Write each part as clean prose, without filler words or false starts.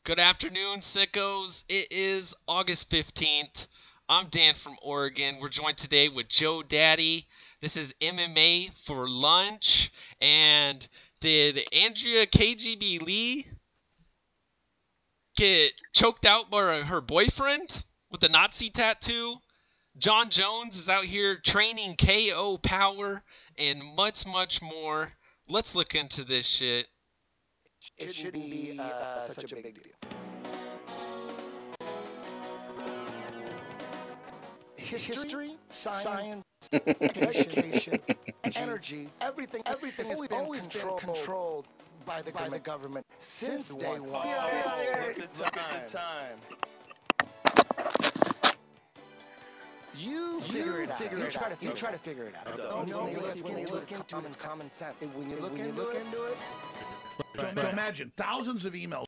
Good afternoon, sickos. It is August 15th. I'm Dan from Oregon. We're joined today with Joe Daddy. This is MMA for lunch. And did Andrea KGB Lee get choked out by her boyfriend with the Nazi tattoo? Jon Jones is out here training KO power and much, much more. Let's look into this shit. It shouldn't be such a big deal. History, science, education, energy, everything has always been controlled by the government since day one. Look at the time. You figure it out. You try to figure it out. When you look into it, it's common sense. When you look into it. So imagine thousands of emails.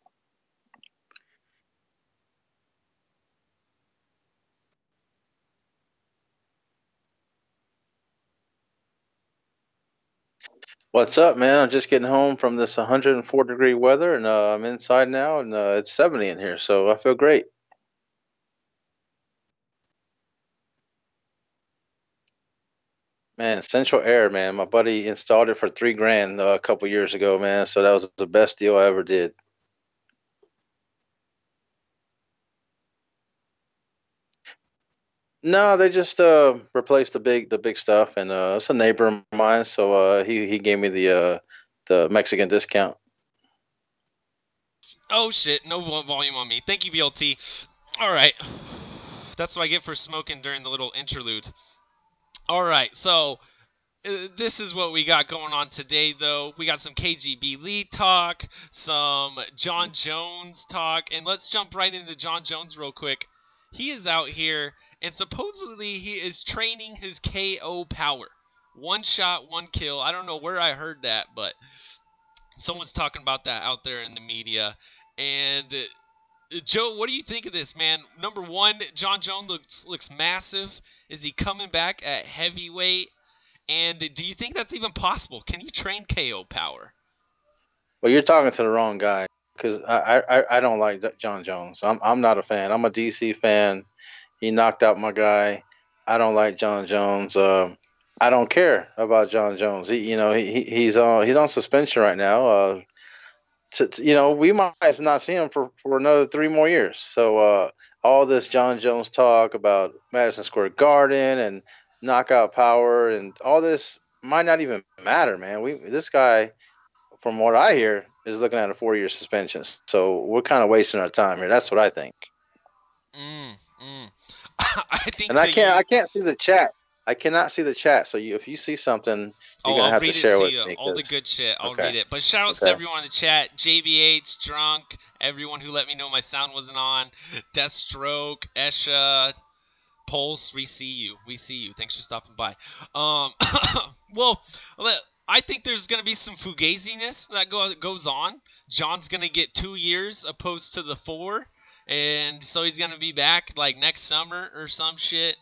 What's up, man? I'm just getting home from this 104-degree weather, and I'm inside now, and it's 70 in here, so I feel great. Man, Central Air, man. My buddy installed it for 3 grand a couple years ago, man. So that was the best deal I ever did. No, they just replaced the big stuff, and it's a neighbor of mine, so he gave me the Mexican discount. Oh shit, no volume on me. Thank you, BLT. Alright. That's what I get for smoking during the little interlude. Alright, so this is what we got going on today, though. We got some KGB lead talk, some Jon Jones talk, and let's jump right into Jon Jones real quick. He is out here, and supposedly he is training his KO power. One shot, one kill. I don't know where I heard that, but someone's talking about that out there in the media. And Joe, what do you think of this, man? Number one, Jon Jones looks massive. Is he coming back at heavyweight? And do you think that's even possible? Can you train KO power? Well, you're talking to the wrong guy because I don't like John Jones. I'm not a fan. I'm a DC fan. He knocked out my guy. I don't like John Jones. I don't care about John Jones. He's on suspension right now. We might not see him for another 3 more years. So all this John Jones talk about Madison Square Garden and knockout power and all this might not even matter, man. This guy, from what I hear, is looking at a 4 year suspension. So we're kind of wasting our time here. That's what I think. Mm, mm. I think And I that can't you. I can't see the chat. I cannot see the chat. So if you see something, you're Oh, gonna I'll have to read it share to with you. me. All the Cause good shit. I'll okay, read it. But shout outs to okay. everyone in the chat. JBH, Drunk, everyone who let me know my sound wasn't on. Deathstroke, Esha, Pulse, we see you. We see you. Thanks for stopping by. Um, well, I think there's going to be some fugaziness that goes on. John's going to get 2 years opposed to the 4. And so he's going to be back like next summer or some shit.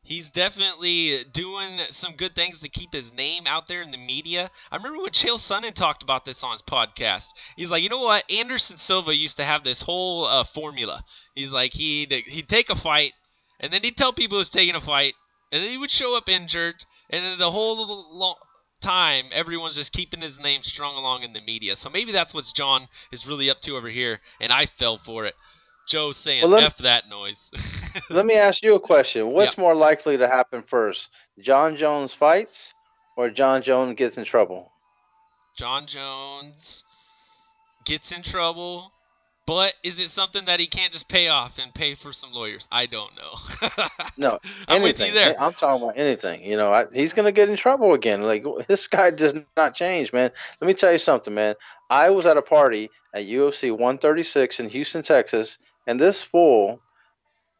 He's definitely doing some good things to keep his name out there in the media. I remember when Chael Sonnen talked about this on his podcast. He's like, you know what? Anderson Silva used to have this whole formula. He's like, he'd take a fight, and then he'd tell people he was taking a fight, and then he would show up injured, and then the whole time everyone's just keeping his name strung along in the media. So maybe that's what John is really up to over here, and I fell for it. Joe's saying, Well, let F that noise. let me ask you a question. Yeah. What's more likely to happen first? John Jones fights or John Jones gets in trouble? Jon Jones gets in trouble, but is it something that he can't just pay off and pay for some lawyers? I don't know. No, I'm with you anything. there. I'm talking about anything. He's gonna get in trouble again. Like this guy does not change, man. Let me tell you something, man. I was at a party at UFC 136 in Houston, Texas, and this fool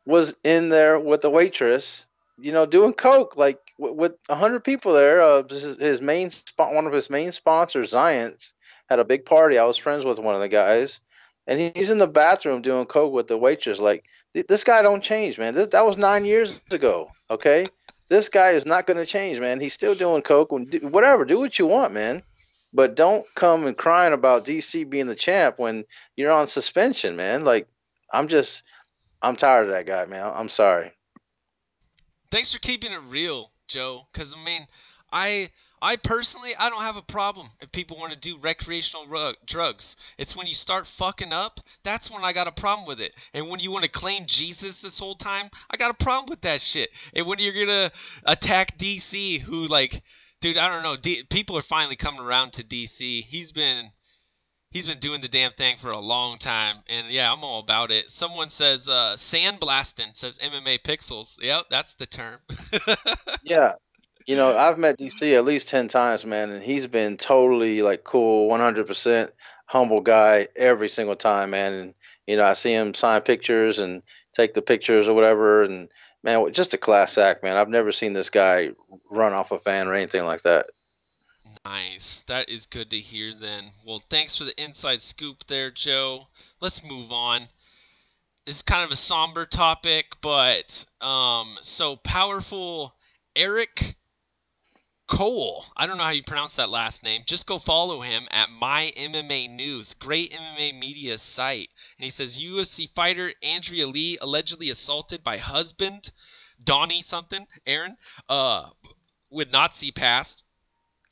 was in there with the waitress, doing coke, like with 100 people there. One of his main sponsors, Zions, had a big party. I was friends with one of the guys, and he's in the bathroom doing coke with the waitress. Like this guy don't change, man. That was 9 years ago. Okay, this guy is not going to change, man. He's still doing coke. Whatever, do what you want, man. but don't come and crying about DC being the champ when you're on suspension, man. Like, I'm tired of that guy, man. I'm sorry. Thanks for keeping it real, Joe. Because I mean, I personally I don't have a problem if people want to do recreational drugs. It's when you start fucking up that's when I got a problem with it. And when you want to claim Jesus this whole time, I got a problem with that shit. And when you're gonna attack DC, who like, dude, I don't know. People are finally coming around to DC. He's been doing the damn thing for a long time, and yeah, I'm all about it. Someone says, sandblasting, says MMA Pixels. Yep, that's the term. Yeah, I've met DC at least 10 times, man, and he's been totally like cool, 100% humble guy every single time, man. And I see him sign pictures and take the pictures or whatever, and man, just a class act, man. I've never seen this guy run off a fan or anything like that. Nice. That is good to hear then. Well, thanks for the inside scoop there, Joe. Let's move on. It's kind of a somber topic, but so powerful Eric Cole. I don't know how you pronounce that last name. Just go follow him at My MMA News, great MMA media site. And he says UFC fighter Andrea Lee allegedly assaulted by husband Donnie something, Aaron, with Nazi past.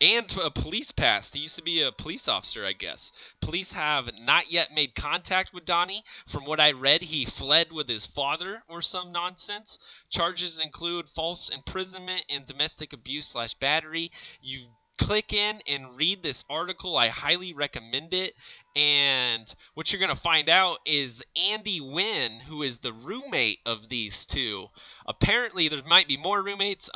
And a police past. He used to be a police officer, I guess. Police have not yet made contact with Donnie. From what I read, he fled with his father or some nonsense. Charges include false imprisonment and domestic abuse / battery. You click in and read this article. I highly recommend it. And what you're going to find out is Andy Wynn, who is the roommate of these two. Apparently, there might be more roommates.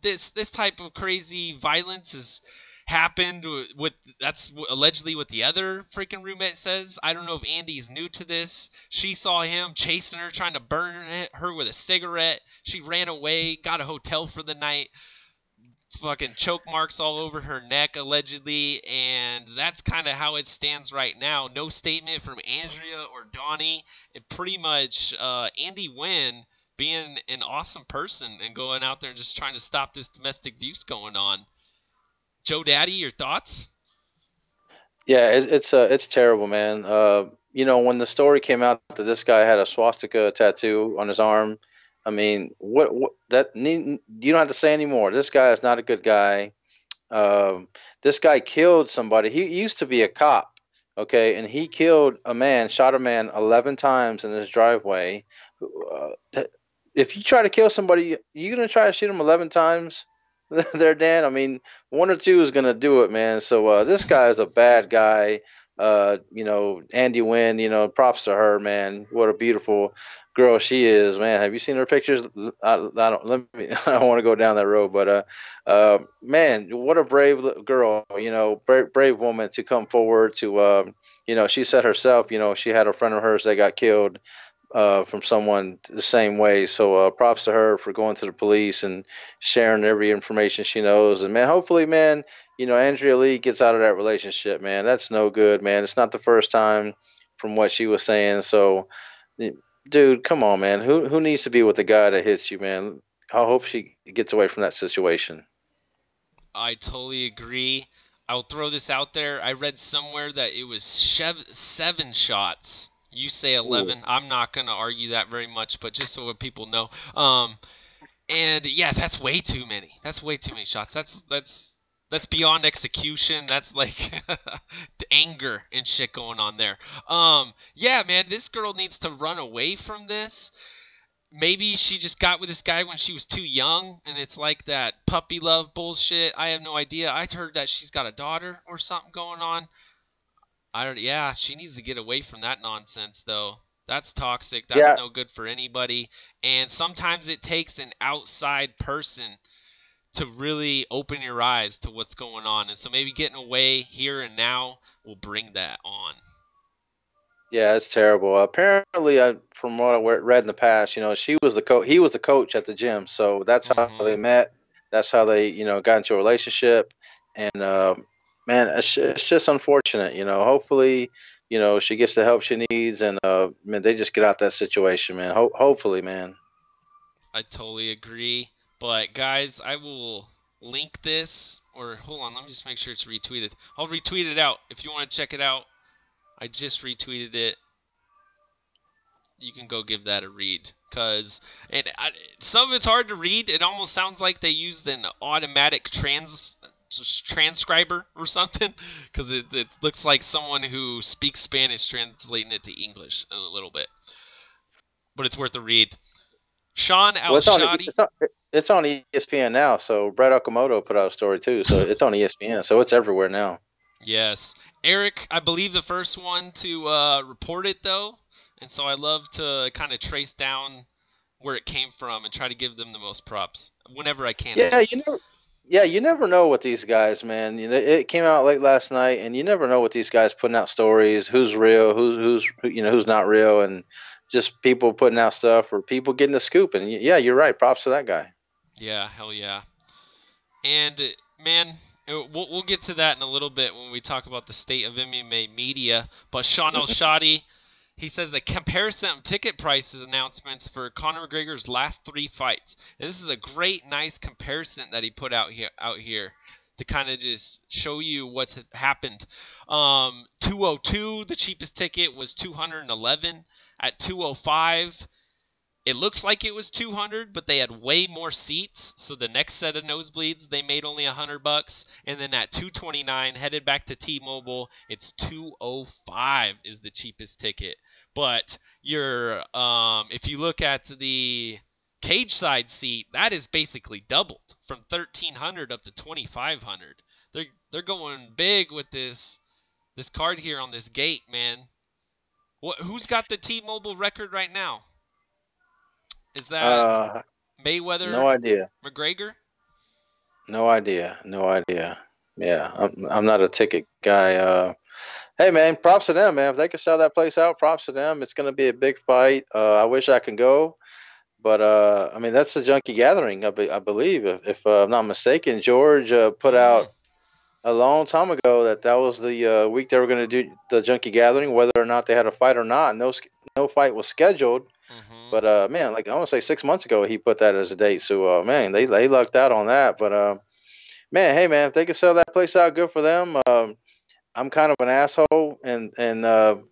This type of crazy violence has happened with that's allegedly what the other freaking roommate says. I don't know if Andy's new to this. She saw him chasing her, trying to burn her with a cigarette. She ran away, got a hotel for the night. Fucking choke marks all over her neck allegedly, and that's kind of how it stands right now. No statement from Andrea or Donnie. It pretty much Andy Wynn being an awesome person and going out there and just trying to stop this domestic abuse going on. Joe Daddy, your thoughts? Yeah, it's terrible, man. When the story came out that this guy had a swastika tattoo on his arm, I mean, you don't have to say anymore. This guy is not a good guy. This guy killed somebody. He used to be a cop, okay, and he killed a man, shot a man 11 times in his driveway. If you try to kill somebody, you gonna try to shoot him 11 times? There, Dan. I mean, one or two is gonna do it, man. So this guy is a bad guy. Andy Wynn. Props to her, man. What a beautiful girl she is, man. Have you seen her pictures? I don't. I don't want to go down that road, but man, what a brave girl. Brave woman to come forward to. She said herself. She had a friend of hers that got killed from someone the same way. So props to her for going to the police and sharing every information she knows. And man, hopefully, man, Andrea Lee gets out of that relationship, man. That's no good, man. It's not the first time from what she was saying. So, dude, come on, man. Who needs to be with the guy that hits you, man? I hope she gets away from that situation. I totally agree. I'll throw this out there. I read somewhere that it was 7 shots. You say 11. Ooh. I'm not going to argue that very much, but just so people know. And yeah, that's way too many. That's way too many shots. That's beyond execution. That's like anger and shit going on there. Yeah, man, this girl needs to run away from this. Maybe she just got with this guy when she was too young, and it's like that puppy love bullshit. I have no idea. I heard that she's got a daughter or something going on. Yeah, she needs to get away from that nonsense, though. That's toxic. That's no good for anybody. And sometimes it takes an outside person to really open your eyes to what's going on. And so maybe getting away here and now will bring that on. Yeah, it's terrible. Apparently, from what I read in the past, she was the coach. He was the coach at the gym, so that's how they met. That's how they, got into a relationship. And man, it's just unfortunate. Hopefully, she gets the help she needs, and man, they just get out that situation, man. Hopefully, man. I totally agree. But guys, link this, or hold on, let me just make sure it's retweeted. I'll retweet it out if you want to check it out. I just retweeted it. You can go give that a read, some of it's hard to read. It almost sounds like they used an automatic transcriber or something, because it looks like someone who speaks Spanish translating it to English a little bit. But it's worth a read. Sean Al-Shadi. It's on ESPN now, so Brett Okamoto put out a story too, so it's on ESPN, so it's everywhere now. Yes. Eric, I believe the first one to report it, though, and so I love to kind of trace down where it came from and try to give them the most props whenever I can. You never know with these guys, man. It came out late last night, and you never know with these guys putting out stories, who's real, who's not real, and just people putting out stuff or people getting the scoop. And yeah, you're right. Props to that guy. Yeah, hell yeah. And man, we'll get to that in a little bit when we talk about the state of MMA media. But Sean Al-Shadi, he says a comparison of ticket prices announcements for Conor McGregor's last 3 fights. And this is a great, nice comparison that he put out here to kind of just show you what's happened. 202, the cheapest ticket was 211. At 205, it looks like it was 200, but they had way more seats. So the next set of nosebleeds, they made only $100. And then at 229, headed back to T-Mobile, it's 205 is the cheapest ticket. But if you look at the cage side seat, that is basically doubled from 1,300 up to 2,500. They're going big with this card here on this gate, man. Who's got the T-Mobile record right now? Is that Mayweather? No idea. McGregor? No idea. Yeah, I'm not a ticket guy. Hey, man, props to them, man. If they can sell that place out, props to them. It's going to be a big fight. I wish I can go. But, I mean, that's the Junkie Gathering, I believe. If I'm not mistaken, George put out a long time ago that was the week they were going to do the Junkie Gathering, whether or not they had a fight or not. No fight was scheduled. But, man, like I want to say 6 months ago, he put that as a date. So, man, they lucked out on that. But, man, hey, man, if they can sell that place out, good for them. I'm kind of an asshole and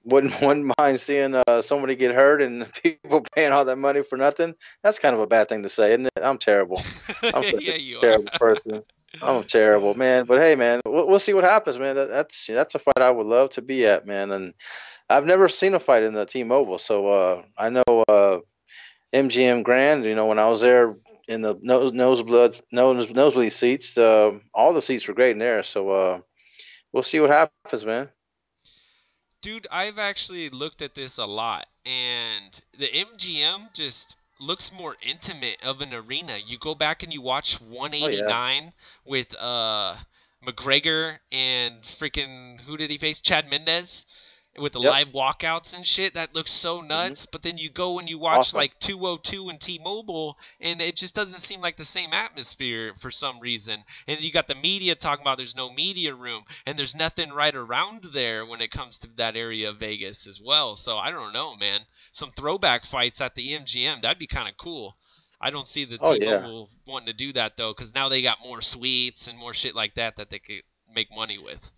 wouldn't mind seeing somebody get hurt and people paying all that money for nothing. That's kind of a bad thing to say, isn't it? I'm terrible. I'm such a terrible person. I'm terrible, man. But hey, man, we'll see what happens, man. That's a fight I would love to be at, man. And I've never seen a fight in the T-Mobile, so I know MGM Grand. When I was there in the nosebleed seats, all the seats were great in there. So we'll see what happens, man. Dude, I've actually looked at this a lot, and the MGM just looks more intimate of an arena. You go back and you watch 189 with McGregor and freaking, who did he face? Chad Mendez with the live walkouts and shit. That looks so nuts. But then you go and you watch like 202 and T-Mobile, and it just doesn't seem like the same atmosphere for some reason. And you got the media talking about there's no media room, and there's nothing right around there when it comes to that area of Vegas as well. So I don't know, man. Some throwback fights at the MGM, that'd be kind of cool. I don't see the T-Mobile wanting to do that, though, because now they got more suites and more shit like that they could make money with.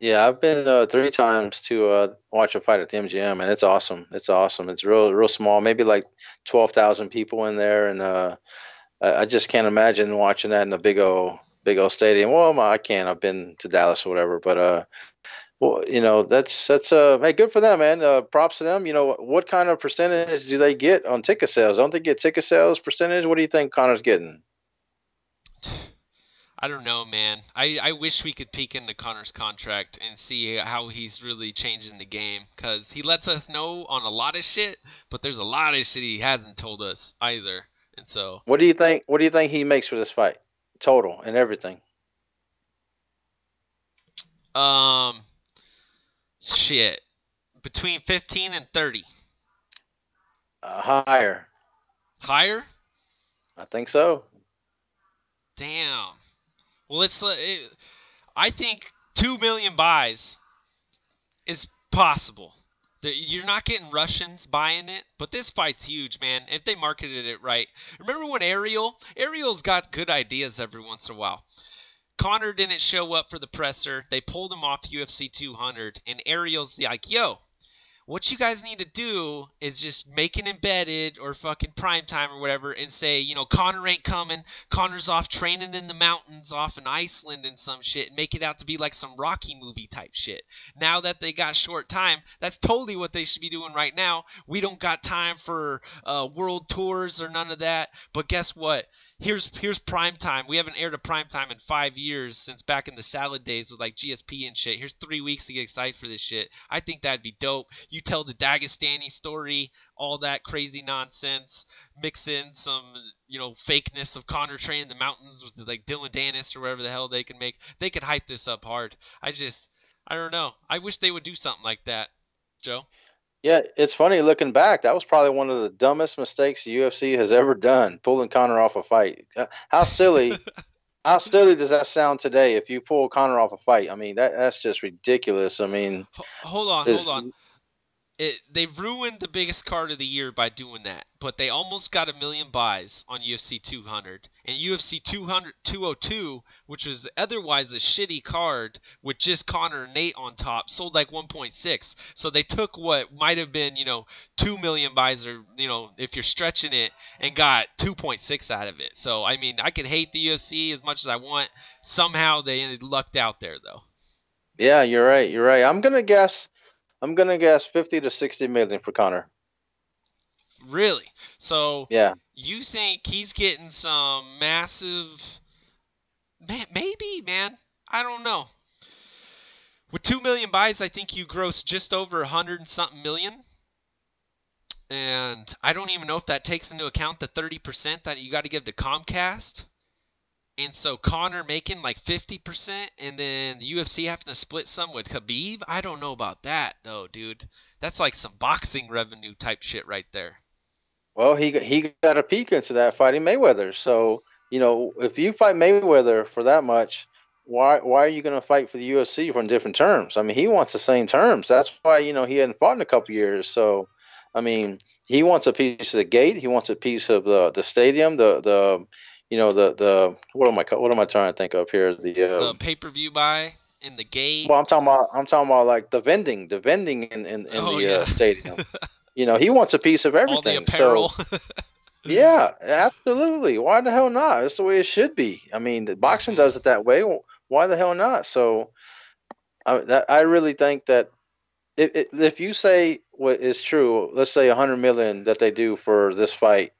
Yeah, I've been 3 times to watch a fight at the MGM, and it's awesome. It's awesome. It's real small, maybe like 12,000 people in there, and I just can't imagine watching that in a big old stadium. Well, I can. I've been to Dallas or whatever, but well, that's hey, good for them, man. Props to them. What kind of percentage do they get on ticket sales? Don't they get ticket sales percentage? What do you think Conor's getting? I don't know, man. I wish we could peek into Conor's contract and see how he's really changing the game, because he lets us know on a lot of shit, but there's a lot of shit he hasn't told us either. And so, what do you think he makes for this fight, total and everything? Shit, between 15 and 30. Higher. Higher? I think so. Damn. Well, I think 2 million buys is possible. You're not getting Russians buying it, but this fight's huge, man. If they marketed it right. Remember when Ariel's got good ideas every once in a while. Conor didn't show up for the presser. They pulled him off UFC 200, and Ariel's like, yo, what you guys need to do is just make an embedded or fucking primetime or whatever and say, Conor ain't coming. Conor's off training in the mountains off in Iceland and some shit, and make it out to be like some Rocky movie type shit. Now that they got short time, that's totally what they should be doing right now. We don't got time for world tours or none of that. But guess what? Here's prime time. We haven't aired a prime time in 5 years since back in the salad days with like GSP and shit. Here's 3 weeks to get excited for this shit. I think that'd be dope. You tell the Dagestani story, all that crazy nonsense, mix in some, fakeness of Conor training in the mountains with like Dylan Dennis or whatever the hell they can make. They could hype this up hard. I don't know. I wish they would do something like that, Joe. Yeah, it's funny looking back. That was probably one of the dumbest mistakes the UFC has ever done, pulling Conor off a fight. How silly does that sound today if you pull Conor off a fight? I mean, that's just ridiculous. I mean, hold on. They ruined the biggest card of the year by doing that, but they almost got 1 million buys on UFC 200. And UFC 202, which was otherwise a shitty card with just Conor and Nate on top, sold like 1.6. So they took what might have been, 2 million buys or, if you're stretching it, and got 2.6 out of it. So, I mean, I could hate the UFC as much as I want. Somehow they lucked out there, though. Yeah, you're right. I'm gonna guess 50 to 60 million for Conor. Really? So yeah, you think he's getting some massive? Maybe, man. I don't know. With 2 million buys, I think you gross just over 100 and something million. And I don't even know if that takes into account the 30% that you got to give to Comcast. And so Conor making like 50%, and then the UFC having to split some with Khabib. I don't know about that though, dude. That's like some boxing revenue type shit right there. Well, he got a peek into that fighting Mayweather. So if you fight Mayweather for that much, why are you going to fight for the UFC on different terms? I mean, he wants the same terms. That's why he hadn't fought in a couple years. So, I mean, he wants a piece of the gate. He wants a piece of the stadium. The what am I trying to think of here? The pay-per-view buy in the gate. Well, I'm talking about like the vending in the stadium. He wants a piece of everything. All the apparel. So, yeah, absolutely. Why the hell not? That's the way it should be. I mean, the boxing does it that way. Why the hell not? So, I really think that if you say what is true, let's say 100 million that they do for this fight,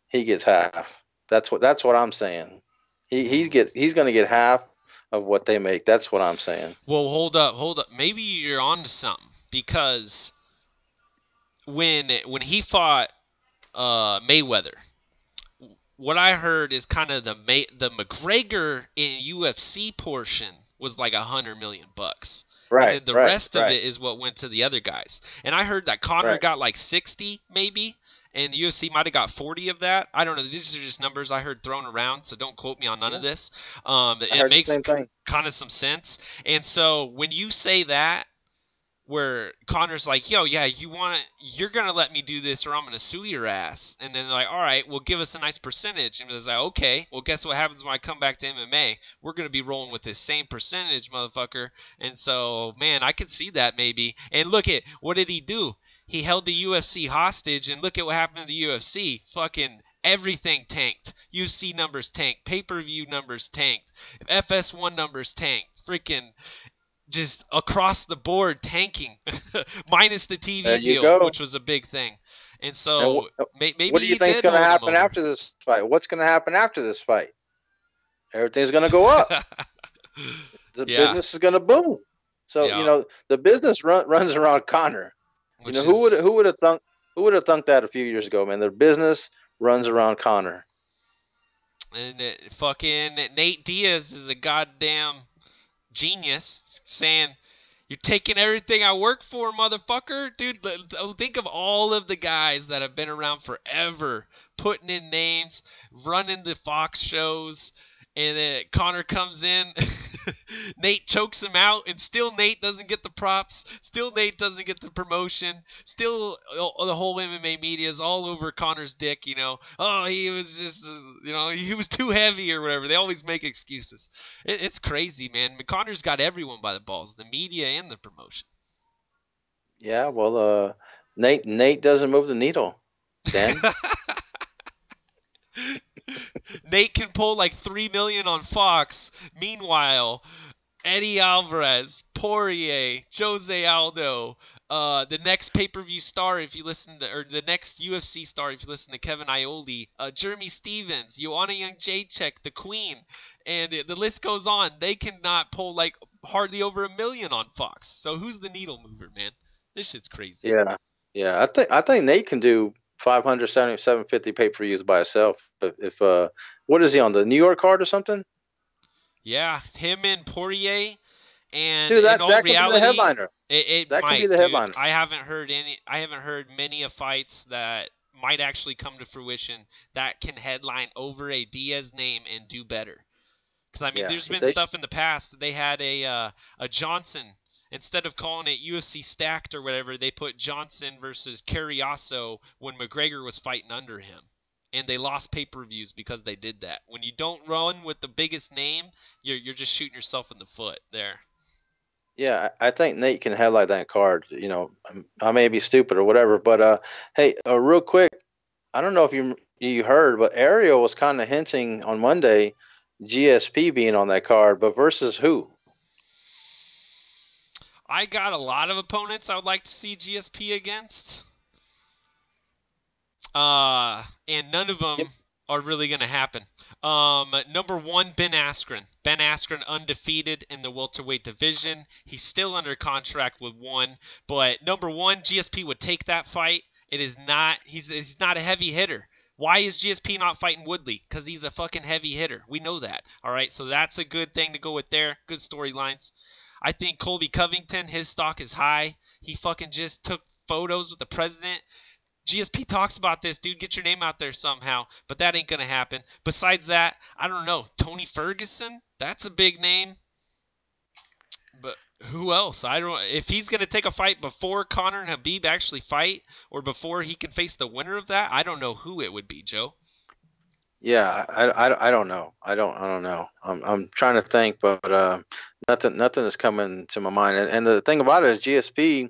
he gets half. That's what I'm saying. He's going to get half of what they make. That's what I'm saying. Well, hold up. Maybe you're onto something, because when he fought Mayweather, what I heard is kind of the McGregor in UFC portion was like $100 million. Right. And then the rest of it is what went to the other guys. And I heard that Conor got like 60 maybe. And the UFC might have got 40 of that. I don't know. These are just numbers I heard thrown around, so don't quote me on none of this. It makes kind of some sense. And so when you say that, where Conor's like, yo, yeah, you're going to let me do this or I'm going to sue your ass. And then they're like, all right, well, give us a nice percentage. And he's like, okay, well, guess what happens when I come back to MMA? We're going to be rolling with this same percentage, motherfucker. And so, man, I could see that maybe. And look at, what did he do? He held the UFC hostage, and look at what happened to the UFC. Fucking everything tanked. UFC numbers tanked. Pay-per-view numbers tanked. FS1 numbers tanked. Freaking just across the board tanking. Minus the TV deal, which was a big thing. And so maybe what do you think is going to happen after this fight? What's going to happen after this fight? Everything's going to go up. The business is going to boom. So, the business runs around Conor. Who would have thunk that a few years ago, man? Their business runs around Conor. And fucking Nate Diaz is a goddamn genius, saying, you're taking everything I work for, motherfucker. Dude, think of all of the guys that have been around forever, putting in names, running the Fox shows, And then Conor comes in. Nate chokes him out, and still Nate doesn't get the props. Still Nate doesn't get the promotion. Still the whole MMA media is all over Conor's dick, you know. Oh, he was just, he was too heavy or whatever. They always make excuses. It's crazy, man. Conor's got everyone by the balls, the media and the promotion. Yeah, well, Nate doesn't move the needle, Dan. Nate can pull like 3 million on Fox. Meanwhile, Eddie Alvarez, Poirier, Jose Aldo, the next pay-per-view star if you listen to, or the next UFC star if you listen to Kevin Iole, Jeremy Stevens, Joanna Jędrzejczyk, the Queen, and the list goes on. They cannot pull like hardly over 1 million on Fox. So who's the needle mover, man? This shit's crazy. Yeah. I think Nate can do 500, 750 pay-per-views by himself. If what is he on, the New York card or something? Yeah, him and Poirier. And dude, that could be the headliner. That could be the headliner. Dude, I haven't heard many of fights that might actually come to fruition that can headline over a Diaz name and do better. Because I mean, there's been stuff in the past. They had a Johnson. Instead of calling it UFC Stacked or whatever, they put Johnson versus Carriasso when McGregor was fighting under him. And they lost pay-per-views because they did that. When you don't run with the biggest name, you're just shooting yourself in the foot there. Yeah, I think Nate can headline that card. You know, I may be stupid or whatever, but hey, real quick, I don't know if you heard, but Ariel was kind of hinting on Monday GSP being on that card, but versus who? I got a lot of opponents I would like to see GSP against. And none of them are really going to happen. Number one, Ben Askren. Ben Askren undefeated in the welterweight division. He's still under contract with one. But number one, GSP would take that fight. It is not. He's not a heavy hitter. Why is GSP not fighting Woodley? Because he's a fucking heavy hitter. We know that. All right, so that's a good thing to go with there. Good storylines. I think Colby Covington, his stock is high. He fucking just took photos with the president. GSP talks about this, dude. Get your name out there somehow. But that ain't going to happen. Besides that, I don't know. Tony Ferguson? That's a big name. But who else? I don't. If he's going to take a fight before Conor and Khabib actually fight, or before he can face the winner of that, I don't know who it would be, Joe. Yeah, I don't know. I don't know. I'm trying to think, but nothing is coming to my mind. And the thing about it is GSP,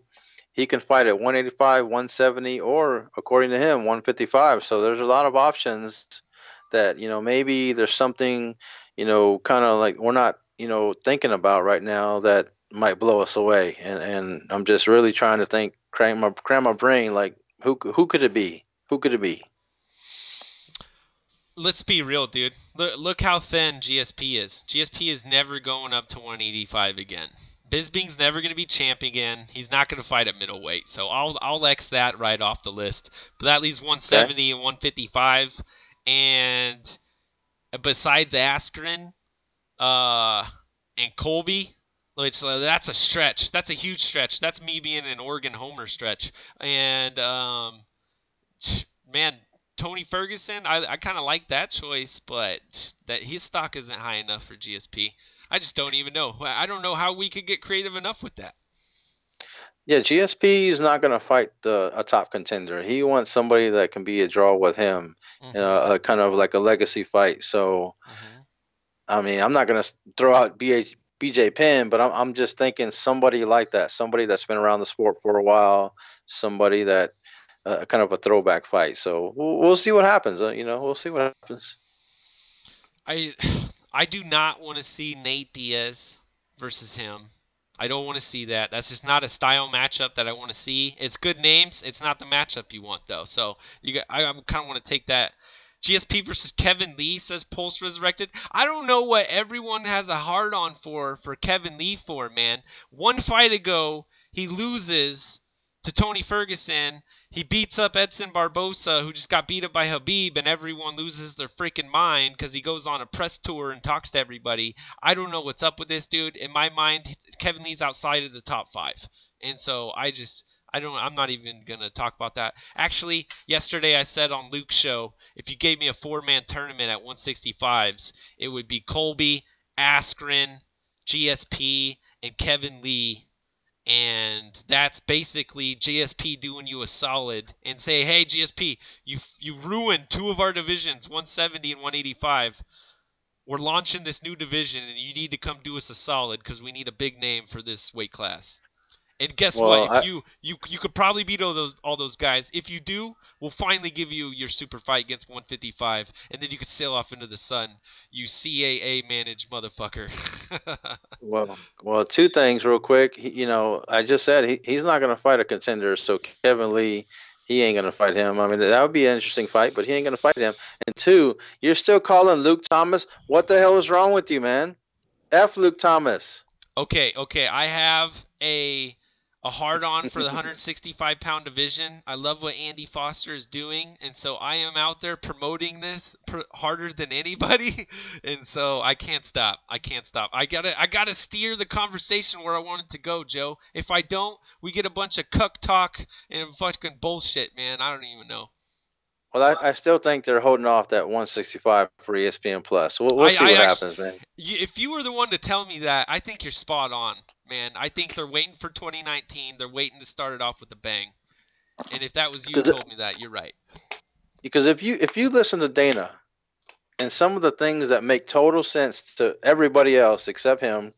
he can fight at 185, 170, or according to him, 155. So there's a lot of options that, maybe there's something, kind of like we're not, thinking about right now that might blow us away. And I'm just really trying to think, cram my brain, like who could it be? Who could it be? Let's be real, dude. Look how thin GSP is. GSP is never going up to 185 again. Bisping's never going to be champ again. He's not going to fight at middleweight. So I'll X that right off the list. But that leaves 170 and 155. And besides Askren and Colby, which that's a stretch. That's a huge stretch. That's me being an Oregon homer stretch. And, man, Tony Ferguson, I kind of like that choice, but that his stock isn't high enough for GSP. I just don't even know. I don't know how we could get creative enough with that. Yeah, GSP is not going to fight a top contender. He wants somebody that can be a draw with him, kind of like a legacy fight. So, I mean, I'm not going to throw out BJ Penn, but I'm just thinking somebody like that, somebody that's been around the sport for a while, somebody that kind of a throwback fight. So we'll see what happens. We'll see what happens. I do not want to see Nate Diaz versus him. I don't want to see that. That's just not a style matchup that I want to see. It's good names. It's not the matchup you want, though. So I kind of want to take that. GSP versus Kevin Lee, says Pulse Resurrected. I don't know what everyone has a hard on for Kevin Lee for, man. One fight ago, he loses to Tony Ferguson. He beats up Edson Barbosa, who just got beat up by Khabib, and everyone loses their freaking mind because he goes on a press tour and talks to everybody. I don't know what's up with this dude. In my mind, Kevin Lee's outside of the top 5. And so I I'm not even gonna talk about that. Actually, yesterday I said on Luke's show, if you gave me a 4-man tournament at 165s, it would be Colby, Askren, GSP, and Kevin Lee. And that's basically GSP doing you a solid and say, hey GSP, you ruined 2 of our divisions, 170 and 185. We're launching this new division, and you need to come do us a solid because we need a big name for this weight class. And guess what? Well, If you could probably beat all those guys. If you do, we'll finally give you your super fight against 155, and then you could sail off into the sun. You CAA managed motherfucker. well, 2 things real quick. I just said he's not going to fight a contender, so Kevin Lee, he ain't going to fight him. I mean, that would be an interesting fight, but he ain't going to fight him. And 2, you're still calling Luke Thomas. What the hell is wrong with you, man? F Luke Thomas. Okay. I have a hard on for the 165-pound division. I love what Andy Foster is doing, and so I am out there promoting this harder than anybody, and so I can't stop. I gotta steer the conversation where I want it to go, Joe. If I don't, we get a bunch of cuck talk and fucking bullshit, man. I don't even know. Well, I still think they're holding off that 165 for ESPN Plus. We'll see what happens, man. If you were the one to tell me that, I think you're spot on, man. I think they're waiting for 2019. They're waiting to start it off with a bang. And if that was you who told me that, you're right. Because if you listen to Dana and some of the things that make total sense to everybody else except him,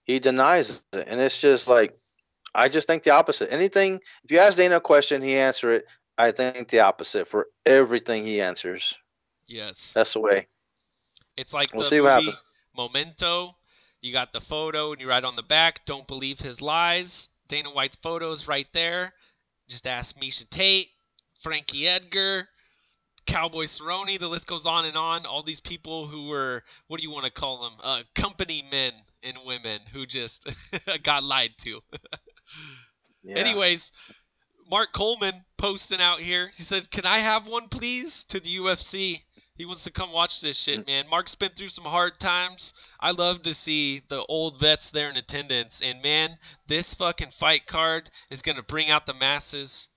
he denies it. And it's just like, I just think the opposite. Anything, if you ask Dana a question, he answer it. I think the opposite for everything he answers. Yes. That's the way. It's like we'll the see what movie happens. Memento. You got the photo and you write on the back, don't believe his lies. Dana White's photo is right there. Just ask Misha Tate, Frankie Edgar, Cowboy Cerrone. The list goes on and on. All these people who were, what do you want to call them? Company men and women who just got lied to. Yeah. Anyways, Mark Coleman posting out here. He says, can I have one, please, to the UFC? He wants to come watch this shit, man. Mark's been through some hard times. I love to see the old vets there in attendance. And, man, this fucking fight card is going to bring out the masses.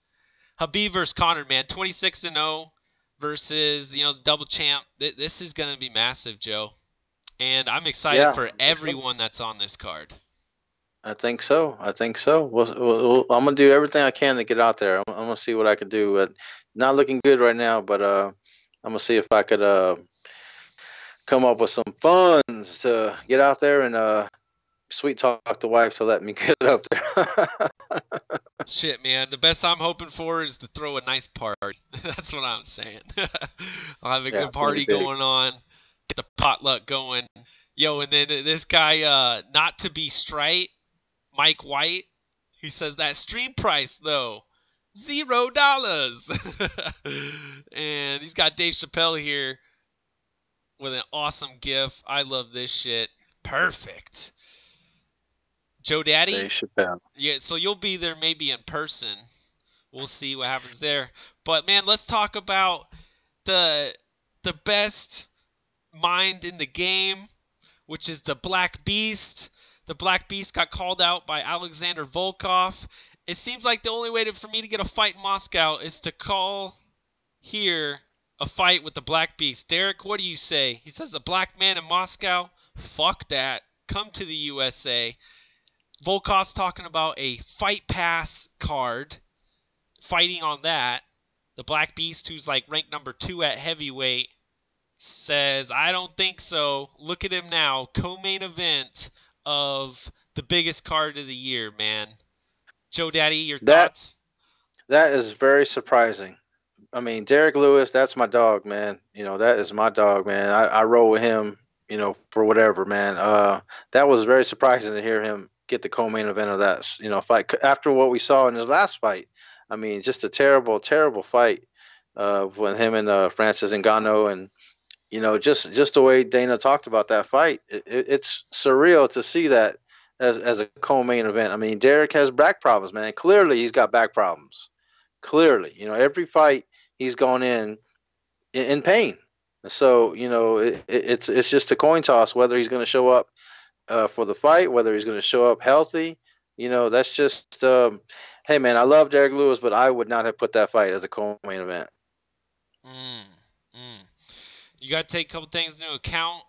Khabib versus Conor, man. 26-0 versus, the double champ. This is going to be massive, Joe. And I'm excited for everyone that's on this card. I think so. I'm going to do everything I can to get out there. I'm going to see what I can do. Not looking good right now, but I'm going to see if I could come up with some funds to get out there and sweet talk the wife to let me get up there. Shit, man. The best I'm hoping for is to throw a nice party. That's what I'm saying. I'll have a good party going on. Get the potluck going. Yo, and then this guy, not to be straight, Mike White, he says that stream price, though, $0. And he's got Dave Chappelle here with an awesome gif. I love this shit. Perfect. Joe Daddy? Dave Chappelle. Yeah, so you'll be there maybe in person. We'll see what happens there. But, man, let's talk about the best mind in the game, which is the Black Beast. The Black Beast got called out by Alexander Volkov. It seems like the only way for me to get a fight in Moscow is to call here a fight with the Black Beast. Derek, what do you say? He says a black man in Moscow? Fuck that. Come to the USA. Volkov's talking about a fight pass card. Fighting on that. The Black Beast, who's like ranked number 2 at heavyweight, says, I don't think so. Look at him now. Co-main event of the biggest card of the year, man. Joe Daddy, your thoughts? That is very surprising. I mean, Derek Lewis, that's my dog, man. That is my dog, man. I roll with him, for whatever, man. That was very surprising to hear him get the co-main event of that, fight after what we saw in his last fight. I mean, just a terrible, terrible fight with him and Francis Ngannou, and just the way Dana talked about that fight. It's surreal to see that as a co-main event. I mean, Derek has back problems, man. Clearly, he's got back problems. Clearly, every fight he's gone in pain. So, it's just a coin toss whether he's going to show up for the fight, whether he's going to show up healthy. That's just hey man, I love Derek Lewis, but I would not have put that fight as a co-main event. Mm, mm. You got to take a couple things into account.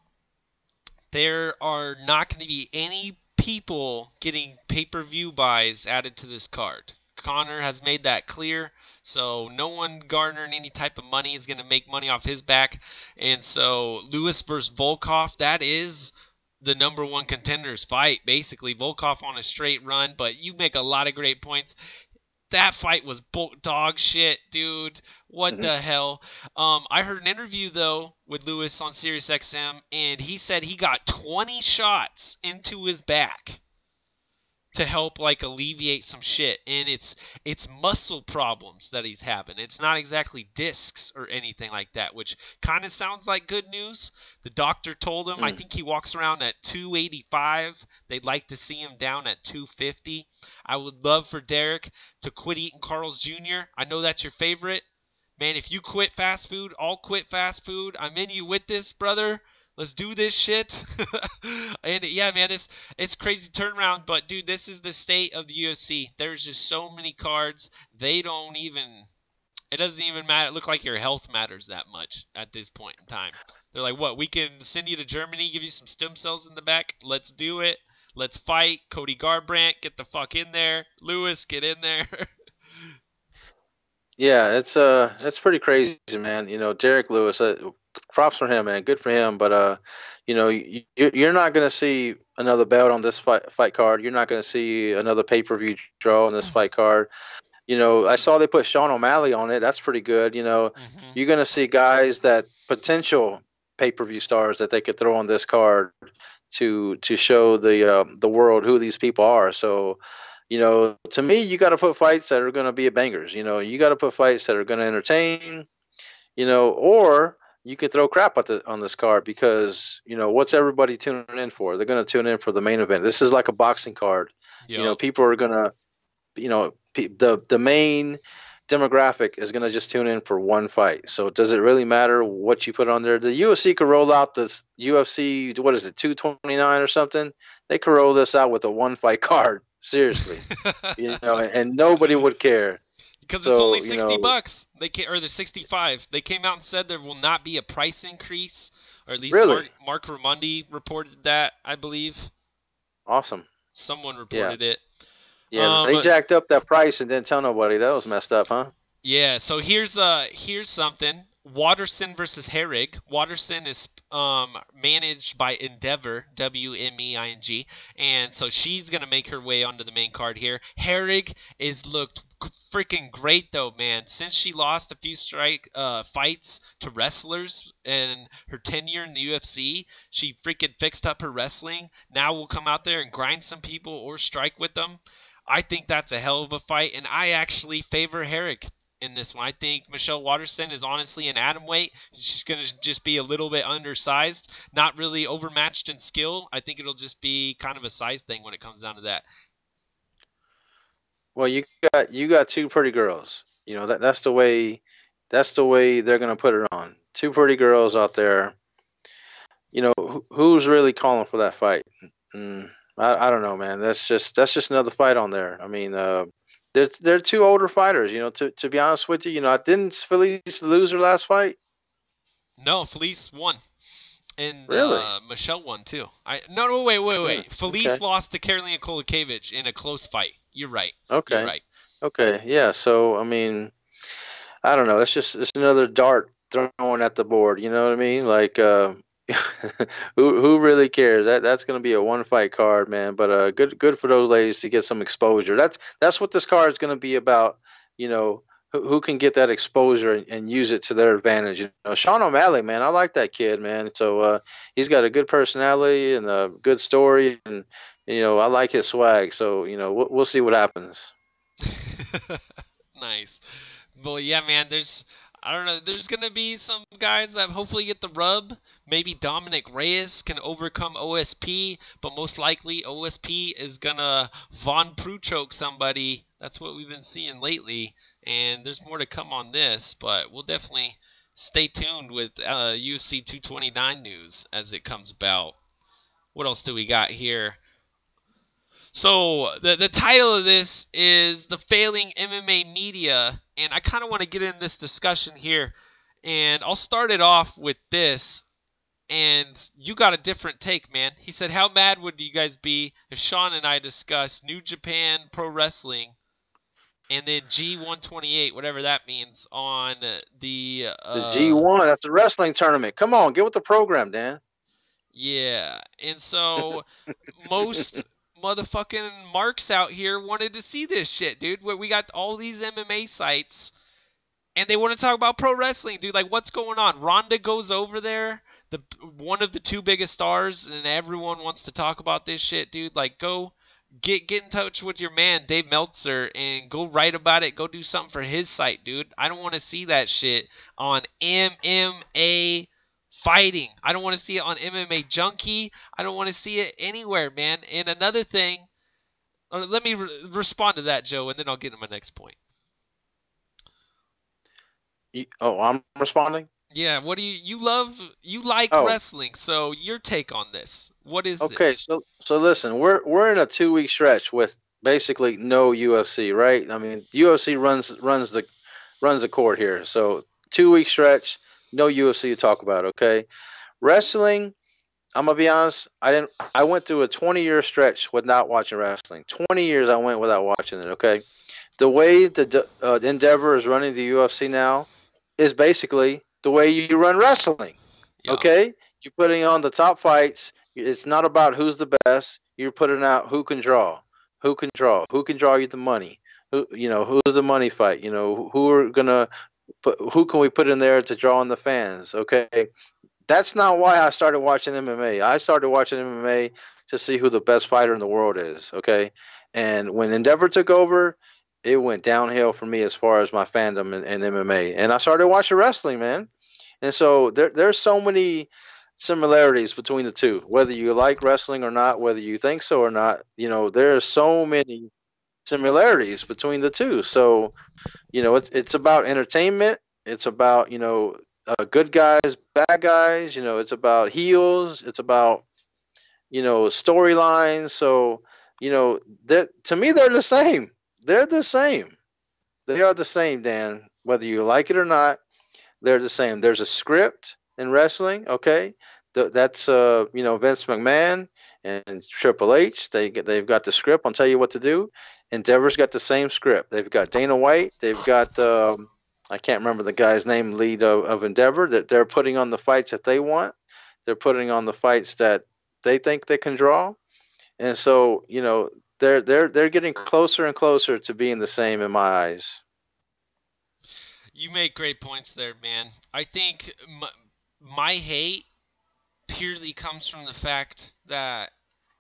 There are not going to be any people getting pay-per-view buys added to this card. Conor has made that clear, so no one garnering any type of money is going to make money off his back. And so Lewis versus Volkov, that is the number one contenders fight, basically. Volkov on a straight run, but you make a lot of great points. That fight was dog shit, dude. What Mhm. the hell? I heard an interview though with Lewis on SiriusXM, and he said he got 20 shots into his back to help like alleviate some shit, and it's muscle problems that he's having. It's not exactly discs or anything like that, which kind of sounds like good news. The doctor told him, I Mm. think he walks around at 285. They'd like to see him down at 250. I would love for Derek to quit eating Carl's Jr. I know that's your favorite. Man, if you quit fast food, I'll quit fast food. I'm in you with this, brother. Let's do this shit. And yeah, man, it's crazy turnaround, but dude, this is the state of the UFC. There's just so many cards. They don't even it doesn't even matter. Look like your health matters that much at this point in time. They're like, "What? We can send you to Germany, give you some stem cells in the back. Let's do it. Let's fight. Cody Garbrandt, get the fuck in there. Lewis, get in there." Yeah, it's pretty crazy, man. Derek Lewis. Props for him, man. Good for him. But you're not gonna see another belt on this fight card. You're not gonna see another pay-per-view draw on this fight card. I saw they put Sean O'Malley on it. That's pretty good. Mhm. You're gonna see guys that potential pay-per-view stars that they could throw on this card to show the world who these people are. So to me, you got to put fights that are going to be bangers. You got to put fights that are going to entertain. Or you could throw crap on this card because what's everybody tuning in for? They're going to tune in for the main event. This is like a boxing card. Yup. People are going to the main demographic is going to just tune in for one fight. So does it really matter what you put on there? The UFC could roll out this UFC, what is it, 229 or something? They could roll this out with a one fight card. Seriously. And nobody would care. Because it's only So, 60 bucks. Or the 65. They came out and said there will not be a price increase, or at least really Mark Raimondi reported that, I believe. awesome. Someone Yeah. reported it. Yeah. They jacked up that price and didn't tell nobody. That was messed up, huh? Yeah, so here's something. Watterson versus Herrig. Watterson is managed by Endeavor, WMEING, and so she's gonna make her way onto the main card here. Herrig is looked freaking great though, man. Since she lost a few strike fights to wrestlers in her tenure in the UFC, she freaking fixed up her wrestling. Now we'll come out there and grind some people or strike with them. I think that's a hell of a fight, and I actually favor Herrig in this one. I think Michelle Watterson is honestly an atom weight. She's going to just be a little bit undersized, not really overmatched in skill. I think it'll just be kind of a size thing when it comes down to that. Well, you got two pretty girls. That's the way they're gonna put it on. Two pretty girls out there. Who's really calling for that fight? Mm, I don't know, man. That's just another fight on there. I mean, they're two older fighters. To be honest with you, I didn't Felice lose her last fight. No, Felice won. And Really? Michelle won too. No, wait. Felice Okay. lost to Karolina Kolakiewicz in a close fight. You're right. You're Okay. right. Okay. Yeah. So I mean, I don't know. It's another dart thrown at the board. You know what I mean? Like, who really cares? That's going to be a one fight card, man. But good for those ladies to get some exposure. That's what this card is going to be about. You know, who can get that exposure and use it to their advantage. Sean O'Malley, man, I like that kid, man. So he's got a good personality and a good story, and I like his swag. So we'll see what happens. Nice. Well, yeah, man. I don't know. There's gonna be some guys that hopefully get the rub. Maybe Dominic Reyes can overcome OSP, but most likely OSP is gonna Von Prue choke somebody. That's what we've been seeing lately, and there's more to come on this. But we'll definitely stay tuned with UFC 229 news as it comes about. What else do we got here? So the title of this is The Failing MMA Media, and I kind of want to get in this discussion here, and I'll start it off with this, and you got a different take, man. He said, how mad would you guys be if Sean and I discussed New Japan Pro Wrestling and then G128, whatever that means, on the G1, that's the wrestling tournament. Come on, get with the program, Dan. Yeah, and so most motherfucking marks out here wanted to see this shit, dude. Where we got all these MMA sites, and they want to talk about pro wrestling, dude. Like, what's going on? Ronda goes over there, the one of the two biggest stars, and everyone wants to talk about this shit, dude. Like, go get in touch with your man Dave Meltzer and go write about it. Go do something for his site, dude. I don't want to see that shit on MMA fighting. I don't want to see it on MMA Junkie. I don't want to see it anywhere, man. And another thing, let me respond to that, Joe, and then I'll get to my next point. I'm responding? Yeah, what do you like wrestling, so your take on this. What is Okay, so listen, we're in a 2-week stretch with basically no UFC, right? I mean, UFC runs the court here. So 2-week stretch, no UFC to talk about, okay? Wrestling, I'm gonna be honest, I went through a 20-year stretch without watching wrestling. 20 years I went without watching it, okay? The way the Endeavor is running the UFC now is basically the way you run wrestling. Yeah. Okay? You're putting on the top fights. It's not about who's the best. You're putting out who can draw. Who can draw? Who can draw you the money? Who's the money fight? Who can we put in there to draw in the fans? Okay? That's not why I started watching MMA. I started watching MMA to see who the best fighter in the world is, okay? And when Endeavor took over, it went downhill for me as far as my fandom in MMA. And I started watching wrestling, man. And so there's so many similarities between the two. Whether you like wrestling or not, whether you think so or not, there are so many similarities between the two. So, it's about entertainment. It's about, good guys, bad guys. It's about heels. It's about, storylines. So, to me, they're the same. They're the same. They are the same, Dan. Whether you like it or not, they're the same. There's a script in wrestling, okay? That's Vince McMahon and Triple H. They've got the script. I'll tell you what to do. Endeavor's got the same script. They've got Dana White. They've got I can't remember the guy's name, lead of Endeavor. That they're putting on the fights that they want. They're putting on the fights that they think they can draw. And so, they're getting closer and closer to being the same in my eyes. You make great points there, man. I think my hate purely comes from the fact that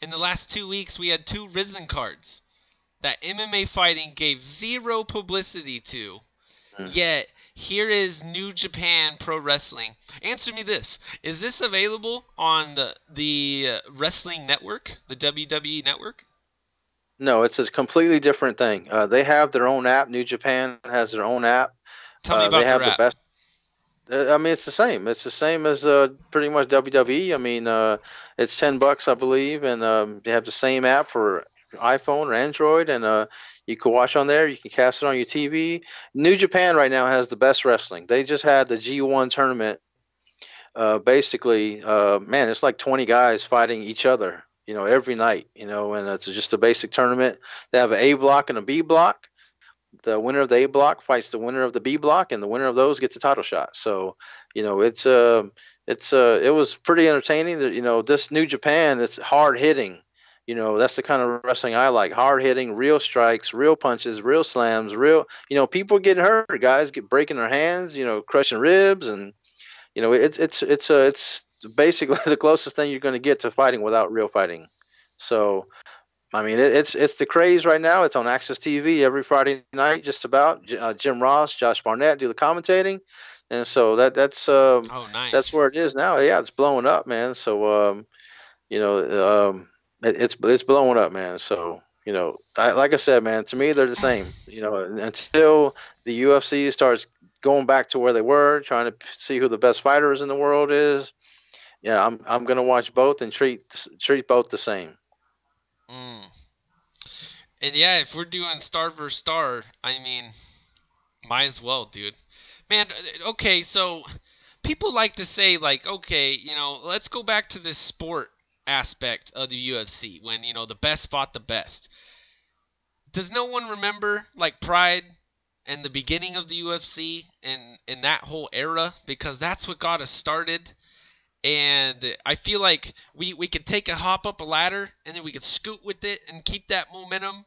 in the last 2 weeks we had 2 Risen cards that MMA fighting gave zero publicity to. Yet here is New Japan Pro Wrestling. Answer me this: is this available on the Wrestling Network, the WWE Network? No, it's a completely different thing. They have their own app. New Japan has their own app. Tell me about they have their the app. best. I mean, it's the same. It's the same as pretty much WWE. I mean, it's $10, I believe, and they have the same app for iPhone or Android, and you can watch on there. You can cast it on your TV. New Japan right now has the best wrestling. They just had the G1 tournament. Basically, man, it's like 20 guys fighting each other, every night, and it's just a basic tournament. They have an A block and a B block. The winner of the A block fights the winner of the B block, and the winner of those gets a title shot. So, it was pretty entertaining. This New Japan, it's hard hitting. That's the kind of wrestling I like. Hard hitting, real strikes, real punches, real slams, people getting hurt, guys breaking their hands, crushing ribs, and it's basically the closest thing you're going to get to fighting without real fighting. So, I mean, it's the craze right now. It's on Access TV every Friday night, just about. Jim Ross, Josh Barnett do the commentating, and so that's nice. That's where it is now. Yeah, it's blowing up, man. So it's blowing up, man. So like I said, man, to me they're the same. Until the UFC starts going back to where they were, trying to see who the best fighters in the world is. Yeah, I'm gonna watch both and treat both the same. And yeah, if we're doing star versus star, I mean, might as well, dude. Man, okay, so people like to say, like, okay, let's go back to this sport aspect of the UFC when, the best fought the best. Does no one remember, like, Pride and the beginning of the UFC and that whole era? Because that's what got us started. And I feel like we could take a hop up a ladder and then we could scoot with it and keep that momentum.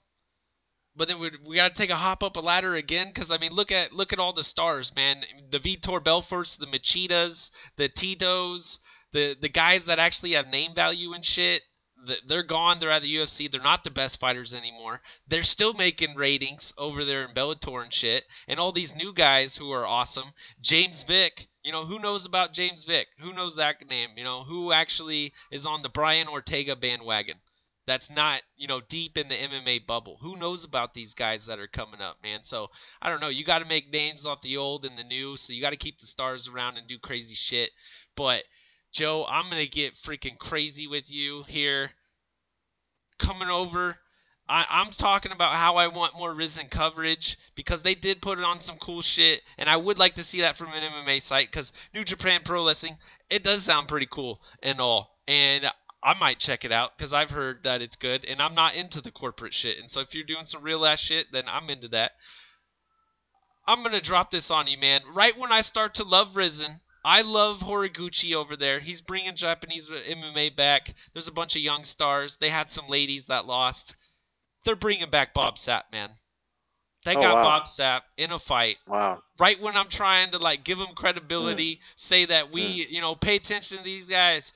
But then we got to take a hop up a ladder again because I mean look at all the stars, man. The Vitor Belforts, the Machitas, the Titos, the guys that actually have name value and shit. They're gone. They're out of the UFC. They're not the best fighters anymore. They're still making ratings over there in Bellator and shit. And all these new guys who are awesome. James Vick. Who knows about James Vick? Who knows that name? Who actually is on the Brian Ortega bandwagon? That's not, deep in the MMA bubble. Who knows about these guys that are coming up, man? So, I don't know. You got to make names off the old and the new, so you got to keep the stars around and do crazy shit. But, Joe, I'm going to get freaking crazy with you here. Coming over, I'm talking about how I want more Risen coverage because they did put it on some cool shit, and I would like to see that from an MMA site because New Japan Pro Wrestling, it does sound pretty cool and all. And I might check it out because I've heard that it's good, and I'm not into the corporate shit. And so if you're doing some real ass shit, then I'm into that. I'm gonna drop this on you, man. Right when I start to love Risen, I love Horiguchi over there. He's bringing Japanese MMA back. There's a bunch of young stars. They had some ladies that lost. They're bringing back Bob Sapp, man. They got wow. Bob Sapp in a fight. Wow. Right when I'm trying to like give him credibility, say that we, pay attention to these guys.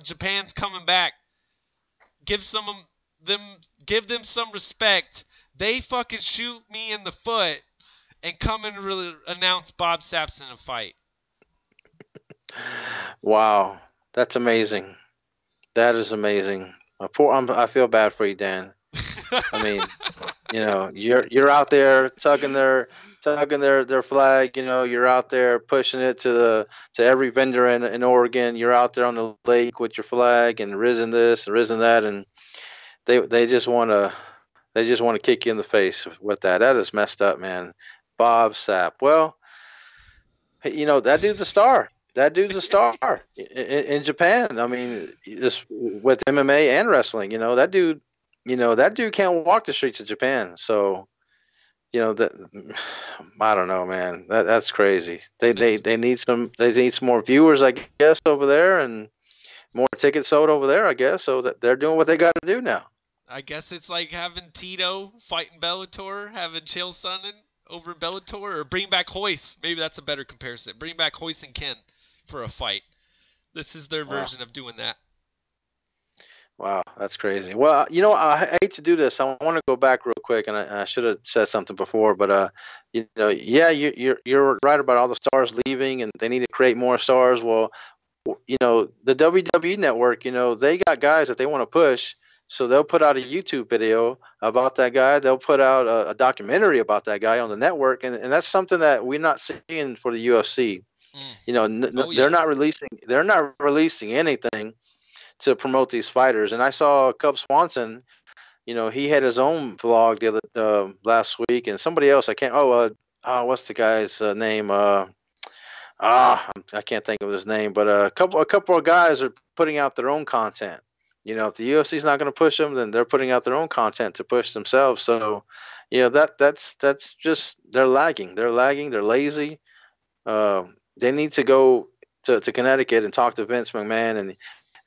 Japan's coming back. Give them some respect. They fucking shoot me in the foot and come and really announce Bob Sapp's in a fight. Wow, that's amazing. That is amazing. I feel bad for you, Dan. I mean, you're out there tugging their flag. You're out there pushing it to every vendor in Oregon. You're out there on the lake with your flag and Risen this and Risen that, and they just want to kick you in the face with that. That is messed up, man. Bob Sapp. Well, that dude's a star. That dude's a star in Japan. I mean, this with MMA and wrestling. That dude. That dude can't walk the streets of Japan. So, that I don't know, man. That's crazy. They need some more viewers, I guess, over there, and more tickets sold over there, I guess. So that they're doing what they got to do now. I guess it's like having Tito fighting Bellator, having Chael Sonnen over in Bellator, or bring back Hoist. Maybe that's a better comparison. Bring back Hoist and Ken for a fight. This is their version of doing that. Wow, that's crazy. Well, I hate to do this. I want to go back real quick, and I should have said something before, but yeah, you're right about all the stars leaving, and they need to create more stars. Well, the WWE network, they got guys that they want to push, so they'll put out a YouTube video about that guy. They'll put out a documentary about that guy on the network, and that's something that we're not seeing for the UFC. They're not releasing anything to promote these fighters. And I saw Cub Swanson, he had his own vlog the other last week, and somebody else what's the guy's name? I can't think of his name, but a couple of guys are putting out their own content. If the UFC's not going to push them, then they're putting out their own content to push themselves. So, that's just they're lagging. They're lazy. They need to go to Connecticut and talk to Vince McMahon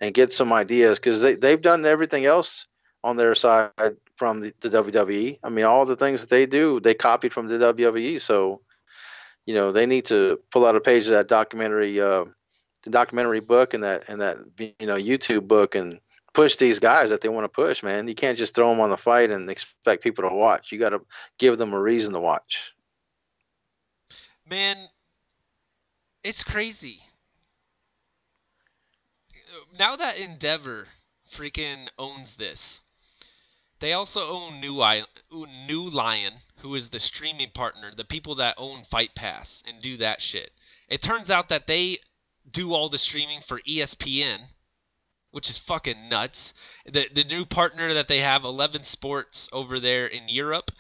and get some ideas, because they've done everything else on their side from the WWE. I mean, all the things that they do, they copied from the WWE. So, they need to pull out a page of that documentary, the documentary book and that YouTube book, and push these guys that they want to push, man. You can't just throw them on the fight and expect people to watch. You got to give them a reason to watch. Man, it's crazy. Now that Endeavor freaking owns this, they also own New Lion, who is the streaming partner, the people that own Fight Pass and do that shit. It turns out that they do all the streaming for ESPN, which is fucking nuts. The new partner that they have, 11 Sports over there in Europe,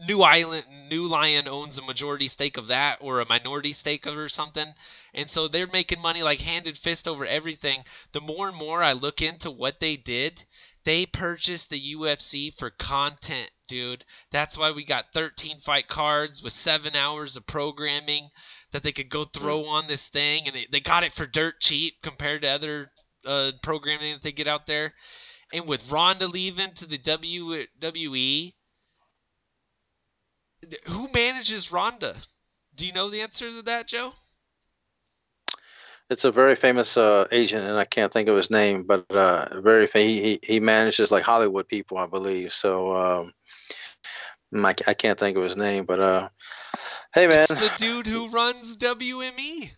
New Lion owns a majority stake of that, or a minority stake of it or something. And so they're making money like handed fist over everything. The more and more I look into what they did, they purchased the UFC for content, dude. That's why we got 13 fight cards with 7 hours of programming that they could go throw on this thing. And they got it for dirt cheap compared to other programming that they get out there. And with Ronda leaving to the WWE, who manages Ronda? Do you know the answer to that, Joe? It's a very famous agent, and I can't think of his name, but he manages like Hollywood people, I believe. So I can't think of his name, but hey, man, it's the dude who runs WME.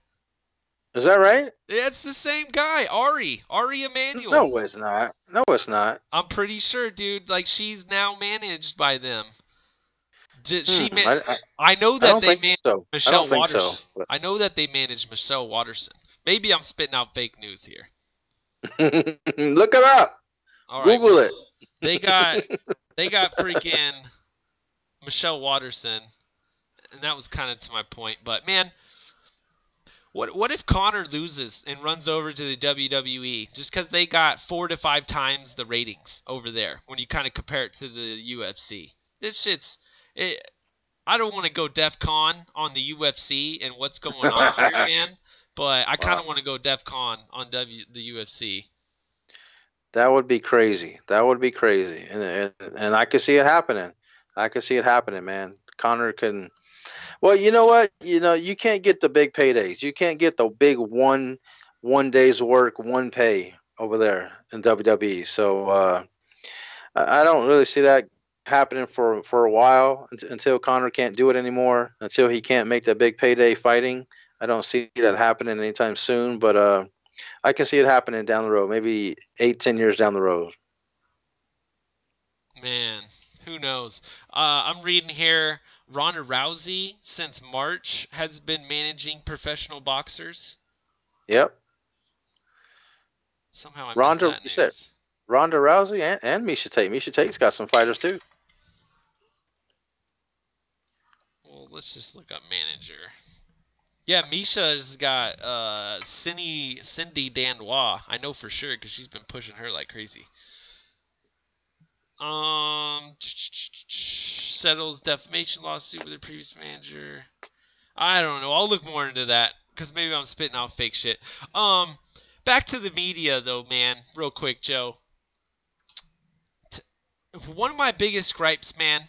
Is that right? Yeah, it's the same guy, Ari Emanuel. No, it's not. No, it's not. I'm pretty sure, dude. Like, she's now managed by them. I know that they manage Michelle Watterson. So, I know that they manage Michelle Watterson. Maybe I'm spitting out fake news here. Look it up. All right, Google it. They got freaking Michelle Watterson, and that was kind of to my point. But man, what if Conor loses and runs over to the WWE just because they got 4 to 5 times the ratings over there when you kind of compare it to the UFC? This shit's I don't want to go DEFCON on the UFC and what's going on here, man. But I kind of want to go DEFCON on the UFC. That would be crazy. That would be crazy, and I could see it happening. I could see it happening, man. Conor can. Well, you know what? You can't get the big paydays. You can't get the big one day's work, one pay over there in WWE. So I don't really see that happening for a while until Conor can't do it anymore. Until he can't make that big payday fighting. I don't see that happening anytime soon. But I can see it happening down the road, maybe 8-10 years down the road. Man, who knows? I'm reading here. Ronda Rousey, since March, has been managing professional boxers. Yep. Somehow I missed that news. Ronda Rousey and Miesha Tate. Miesha Tate's got some fighters too. Well, let's just look up manager. Yeah, Miesha's got Cindy Danois. I know for sure because she's been pushing her like crazy. Settles defamation lawsuit with her previous manager. I don't know. I'll look more into that because maybe I'm spitting out fake shit. Back to the media though, man. Real quick, Joe. One of my biggest gripes, man,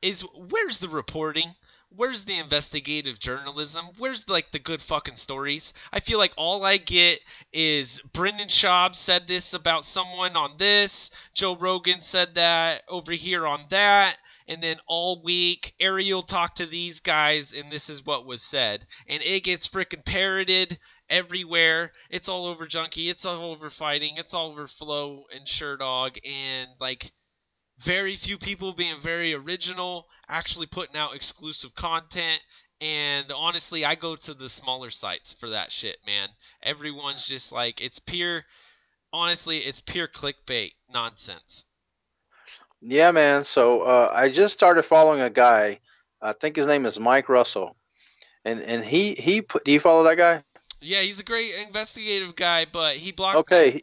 is where's the reporting? Where's the investigative journalism? Where's like the good fucking stories? I feel like all I get is Brendan Schaub said this about someone on this, Joe Rogan said that over here on that, and then all week Ariel talked to these guys and this is what was said. And it gets freaking parroted everywhere. It's all over Junkie, it's all over Fighting, it's all over Flow and Sherdog, and like very few people being very original, actually putting out exclusive content. And honestly, I go to the smaller sites for that shit, man. Everyone's just like, it's pure clickbait nonsense. Yeah, man. So I just started following a guy. I think his name is Mike Russell. And he put, do you follow that guy? Yeah, he's a great investigative guy, but he blocked me.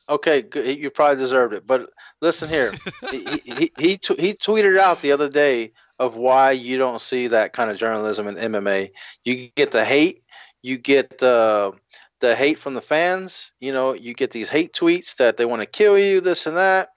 Okay, good. You probably deserved it. But listen here, he tweeted out the other day of why you don't see that kind of journalism in MMA. You get the hate, you get the hate from the fans. You get these hate tweets that they want to kill you, this and that.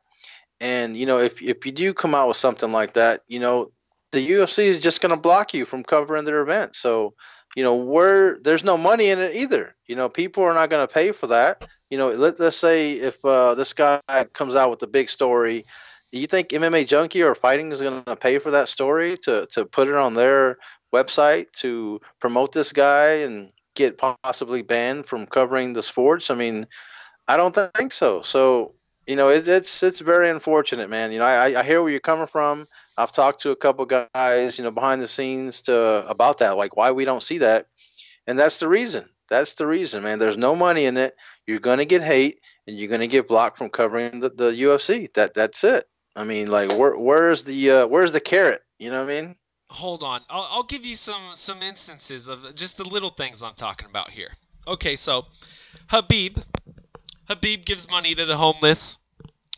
And if you do come out with something like that, the UFC is just going to block you from covering their event. So there's no money in it either. People are not going to pay for that. Let's say if this guy comes out with a big story, do you think MMA Junkie or Fighting is going to pay for that story to put it on their website to promote this guy and get possibly banned from covering the sports? I mean, I don't think so. So, it's very unfortunate, man. I hear where you're coming from. I've talked to a couple guys, behind the scenes about that, like why we don't see that. And that's the reason. That's the reason, man. There's no money in it. You're gonna get hate, and you're gonna get blocked from covering the UFC. That's it. I mean, like, where's the carrot? You know what I mean? Hold on. I'll give you some instances of just the little things I'm talking about here. Okay, so Khabib gives money to the homeless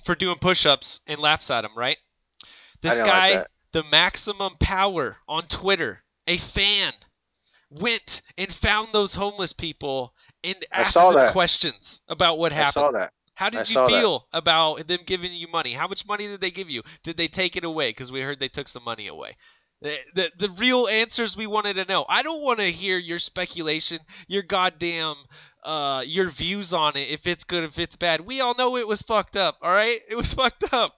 for doing push-ups and laughs at him, right? I This didn't like guy, that. the Maximum Power on Twitter, a fan, went and found those homeless people and asked saw them that. questions about what I happened. saw that. How I did you saw that. feel about them giving you money? How much money did they give you? Did they take it away? Because we heard they took some money away. The real answers we wanted to know. I don't want to hear your speculation, your goddamn, your views on it, if it's good, if it's bad. We all know it was fucked up, all right? It was fucked up.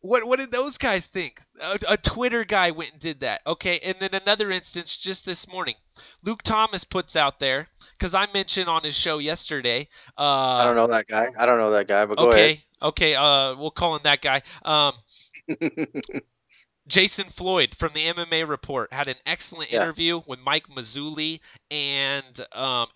What did those guys think? A Twitter guy went and did that. Okay, and then another instance just this morning. Luke Thomas puts out there, because I mentioned on his show yesterday. I don't know that guy. But go ahead. Okay, we'll call him that guy. Jason Floyd from the MMA Report had an excellent interview with Mike Mazzulli and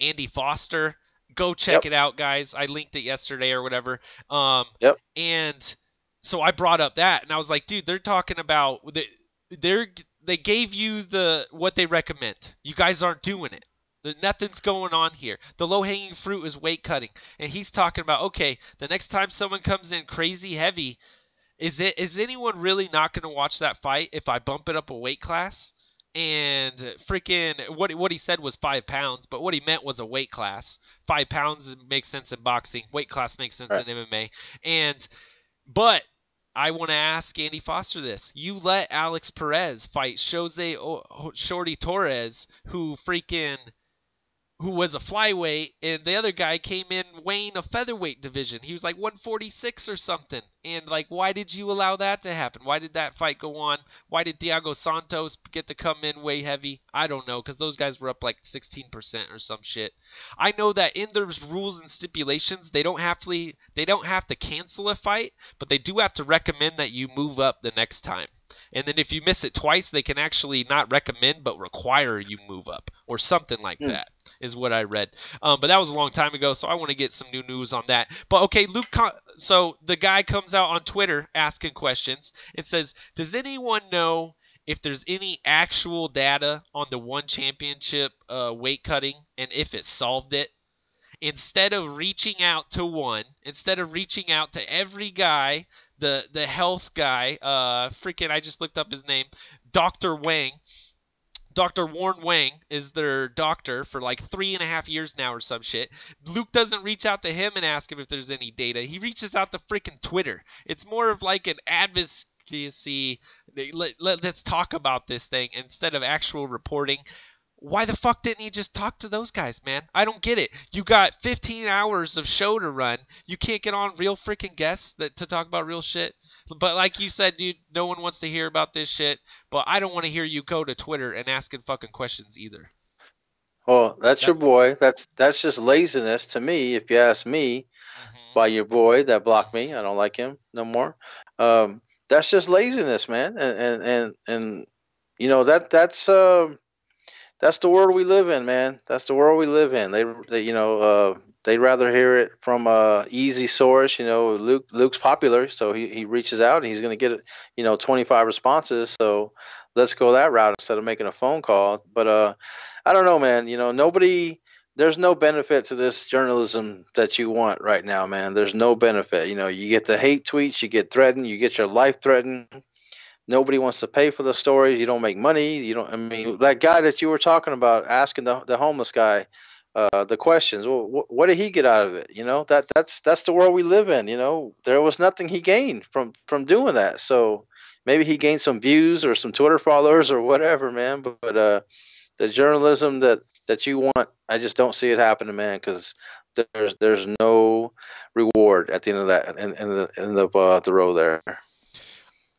Andy Foster. Go check it out, guys. I linked it yesterday or whatever. And so I brought up that, and I was like, dude, they're talking about they gave you what they recommend. You guys aren't doing it. Nothing's going on here. The low-hanging fruit is weight cutting, and he's talking about, okay, the next time someone comes in crazy heavy, is anyone really not going to watch that fight if I bump it up a weight class? And freaking what he said was 5 pounds, but what he meant was a weight class. 5 pounds makes sense in boxing. Weight class makes sense in MMA. But I want to ask Andy Foster this. You let Alex Perez fight Jose Shorty Torres, who was a flyweight, and the other guy came in weighing a featherweight division. He was like 146 or something. And like, why did you allow that to happen? Why did that fight go on? Why did Thiago Santos get to come in way heavy? I don't know, because those guys were up like 16% or some shit. I know that in their rules and stipulations, they don't have to cancel a fight, but they do have to recommend that you move up the next time. And then if you miss it twice, they can actually not recommend but require you move up or something like that is what I read. But that was a long time ago, so I want to get some new news on that. But okay, so the guy comes out on Twitter asking questions and says, does anyone know if there's any actual data on the one championship weight cutting and if it solved it? Instead of reaching out to every guy, the health guy, I just looked up his name, Dr. Wang. Dr. Warren Wang is their doctor for like 3.5 years now or some shit. Luke doesn't reach out to him and ask him if there's any data. He reaches out to freaking Twitter. It's more of like an advocacy. Let's talk about this thing instead of actual reporting. Why the fuck didn't he just talk to those guys, man? I don't get it. You got 15 hours of show to run. You can't get on real freaking guests to talk about real shit. But like you said, dude, no one wants to hear about this shit. But I don't want to hear you go to Twitter and asking fucking questions either. Well, that's your boy. That's just laziness to me, if you ask me. By your boy that blocked me. I don't like him no more. That's just laziness, man. And you know that's the world we live in, man. That's the world we live in. They'd rather hear it from a easy source. You know, Luke's popular, so he reaches out and he's going to get 25 responses. So let's go that route instead of making a phone call. But I don't know, man. You know, there's no benefit to this journalism that you want right now, man. There's no benefit. You know, you get the hate tweets, you get threatened, you get your life threatened. Nobody wants to pay for the stories. You don't make money. I mean, that guy that you were talking about asking the homeless guy the questions. Well, what did he get out of it? You know, that's the world we live in. You know, there was nothing he gained from doing that. So maybe he gained some views or some Twitter followers or whatever, man. But the journalism that you want, I just don't see it happening, man. Because there's no reward at the end of that in the row there.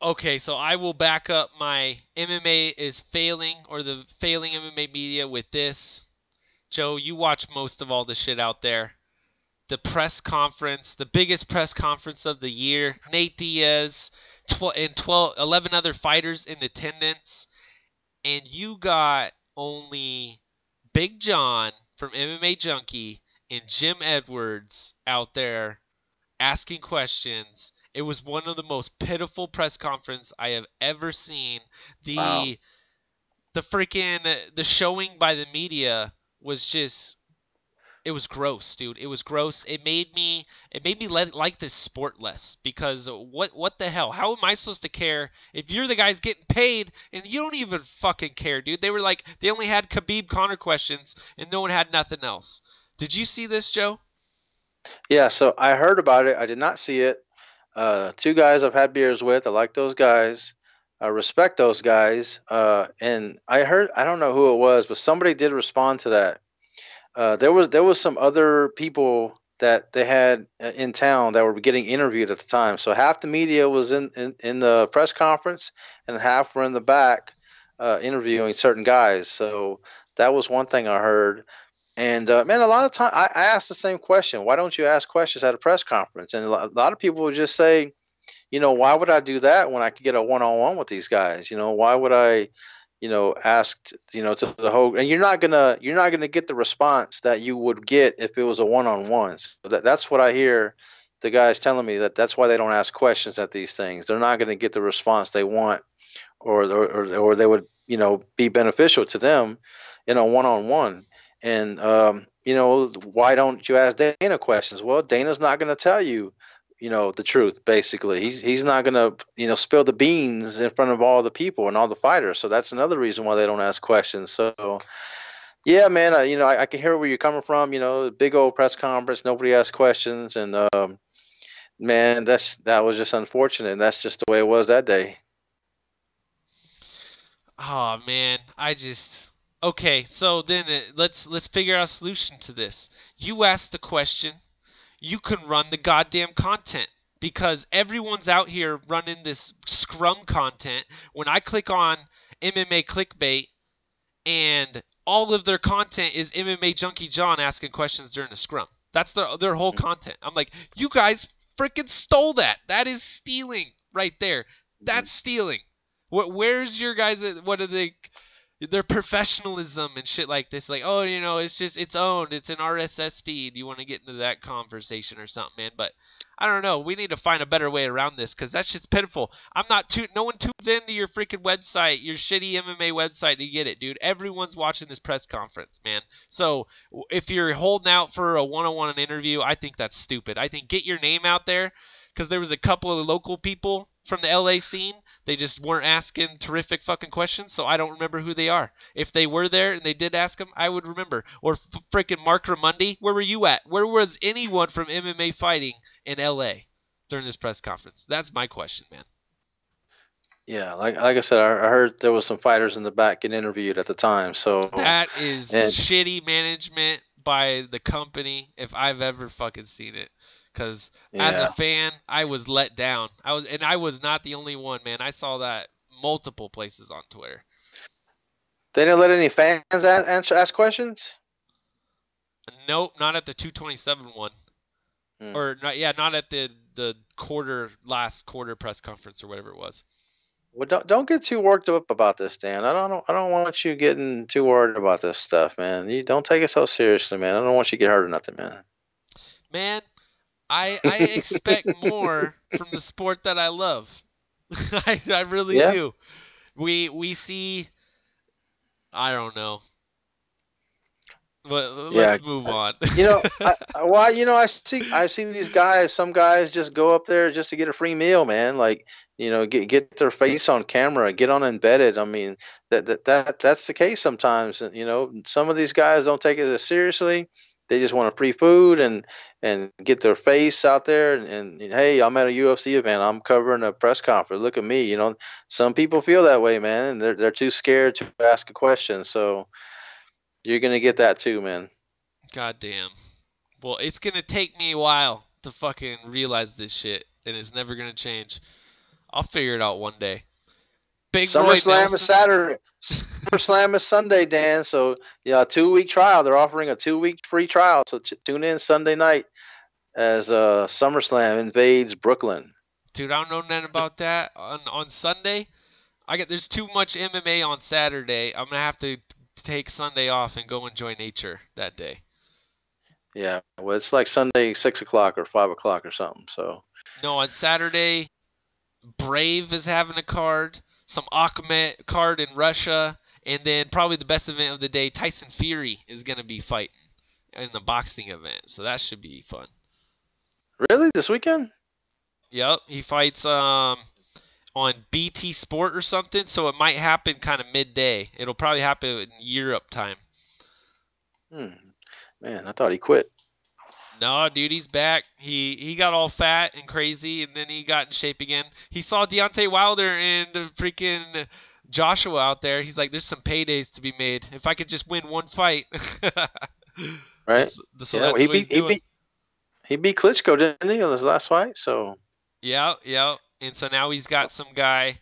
Okay, so I will back up my MMA is failing or the failing MMA media with this. Joe, you watch most of all the shit out there. The press conference, the biggest press conference of the year. Nate Diaz and 11 other fighters in attendance. And you got only Big John from MMA Junkie and Jim Edwards out there asking questions. It was one of the most pitiful press conferences I have ever seen. Wow. The showing by the media was just, it was gross, dude. It was gross. It made me like this sport less, because what the hell? How am I supposed to care if you're the guys getting paid and you don't even fucking care, dude? They were like, they only had Khabib Conor questions and no one had nothing else. Did you see this, Joe? Yeah, so I heard about it. I did not see it. Two guys I've had beers with. I like those guys. I respect those guys. And I heard, I don't know who it was, but somebody did respond to that. There was some other people that they had in town that were getting interviewed at the time. So half the media was in the press conference, and half were in the back interviewing certain guys. So that was one thing I heard. And man, a lot of time I asked the same question: why don't you ask questions at a press conference? And a lot of people would just say, why would I do that when I could get a one-on-one with these guys? Why would I, ask, to the whole, and you're not gonna get the response that you would get if it was a one-on-one. So that's what I hear the guys telling me, that's why they don't ask questions at these things. They're not gonna get the response they want, or they would, be beneficial to them in a one-on-one. And why don't you ask Dana questions? Well, Dana's not going to tell you, the truth. Basically, he's not going to, spill the beans in front of all the people and all the fighters. So that's another reason why they don't ask questions. So yeah, man, I can hear where you're coming from. Big old press conference, nobody asked questions, and man, that was just unfortunate. And that's just the way it was that day. Oh man, okay. So then let's figure out a solution to this. You ask the question, you can run the goddamn content, because everyone's out here running this scrum content. When I click on MMA clickbait, and all of their content is MMA Junkie John asking questions during the scrum. That's their whole content. I'm like, you guys freaking stole that. That is stealing right there. That's stealing. Where's your guys? What are they? Their professionalism and shit like this. Like, oh, it's owned. It's an RSS feed. You want to get into that conversation or something, man? But I don't know. We need to find a better way around this, because that's just pitiful. No one tunes into your freaking website, your shitty MMA website, to get it, dude. Everyone's watching this press conference, man. So if you're holding out for a one-on-one interview, I think that's stupid. I think get your name out there, because there was a couple of local people from the LA scene. They just weren't asking terrific fucking questions, so I don't remember who they are. If they were there and they did ask them, I would remember. Or freaking Mark Ramundi, where were you at? Where was anyone from MMA fighting in LA during this press conference? That's my question, man. Yeah, like I said, I heard there was some fighters in the back getting interviewed at the time. So that is shitty management by the company, if I've ever fucking seen it. Because as a fan, I was let down. I was not the only one, man. I saw that multiple places on Twitter. They didn't let any fans ask questions? Nope, not at the 227 one. Or not at the last quarter press conference or whatever it was. Well, don't get too worked up about this, Dan. I don't want you getting too worried about this stuff, man. You don't take it so seriously, man. I don't want you to get hurt or nothing, man. Man, I expect more from the sport that I love. I really do. We see, I don't know. But let's move on. I see these guys. Some guys just go up there just to get a free meal, man. Like, get their face on camera, get on embedded. I mean, that's the case sometimes. Some of these guys don't take it as seriously. They just want a free food and get their face out there. And hey, I'm at a UFC event. I'm covering a press conference. Look at me. Some people feel that way, man. And they're too scared to ask a question. So you're going to get that too, man. God damn. Well, it's going to take me a while to fucking realize this shit, and it's never going to change. I'll figure it out one day. SummerSlam is Saturday. SummerSlam is Sunday, Dan. So, yeah, a 2-week trial. They're offering a 2-week free trial. So tune in Sunday night as SummerSlam invades Brooklyn. Dude, I don't know nothing about that. On Sunday, there's too much MMA on Saturday. I'm going to have to take Sunday off and go enjoy nature that day. Yeah, well, it's like Sunday 6 o'clock or 5 o'clock or something. So No, on Saturday, Brave is having a card, some Akhmet card in Russia, and then probably the best event of the day, Tyson Fury is going to be fighting in the boxing event. So that should be fun. really, this weekend? Yep, he fights on BT Sport or something, so it might happen kind of midday. It'll probably happen in Europe time. Man, I thought he quit. No, dude, he's back. He got all fat and crazy, and then he got in shape again. He saw Deontay Wilder and freaking Joshua out there. He's like, there's some paydays to be made. If I could just win one fight. Right? So Yeah, that's well, what he's doing. he beat Klitschko, didn't he, on his last fight? So Yeah. And so now he's got some guy,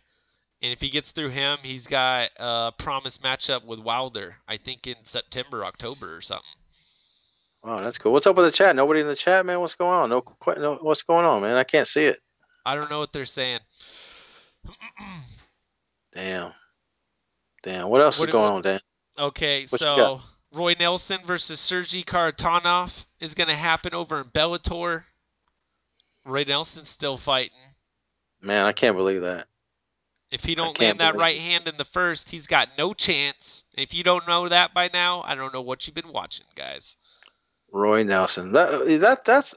and if he gets through him, he's got a promised matchup with Wilder, I think in September, October or something. wow, that's cool. What's up with the chat? Nobody in the chat, man? What's going on? No, what's going on, man? I can't see it. I don't know what they're saying. Damn. What else is going on, Dan? Okay, What you so got? Roy Nelson versus Sergey Karatanov is going to happen over in Bellator. Roy Nelson's still fighting. Man, I can't believe that. If he don't can't land that believe right hand in the first, he's got no chance. If you don't know that by now, I don't know what you've been watching, guys. Roy Nelson. That's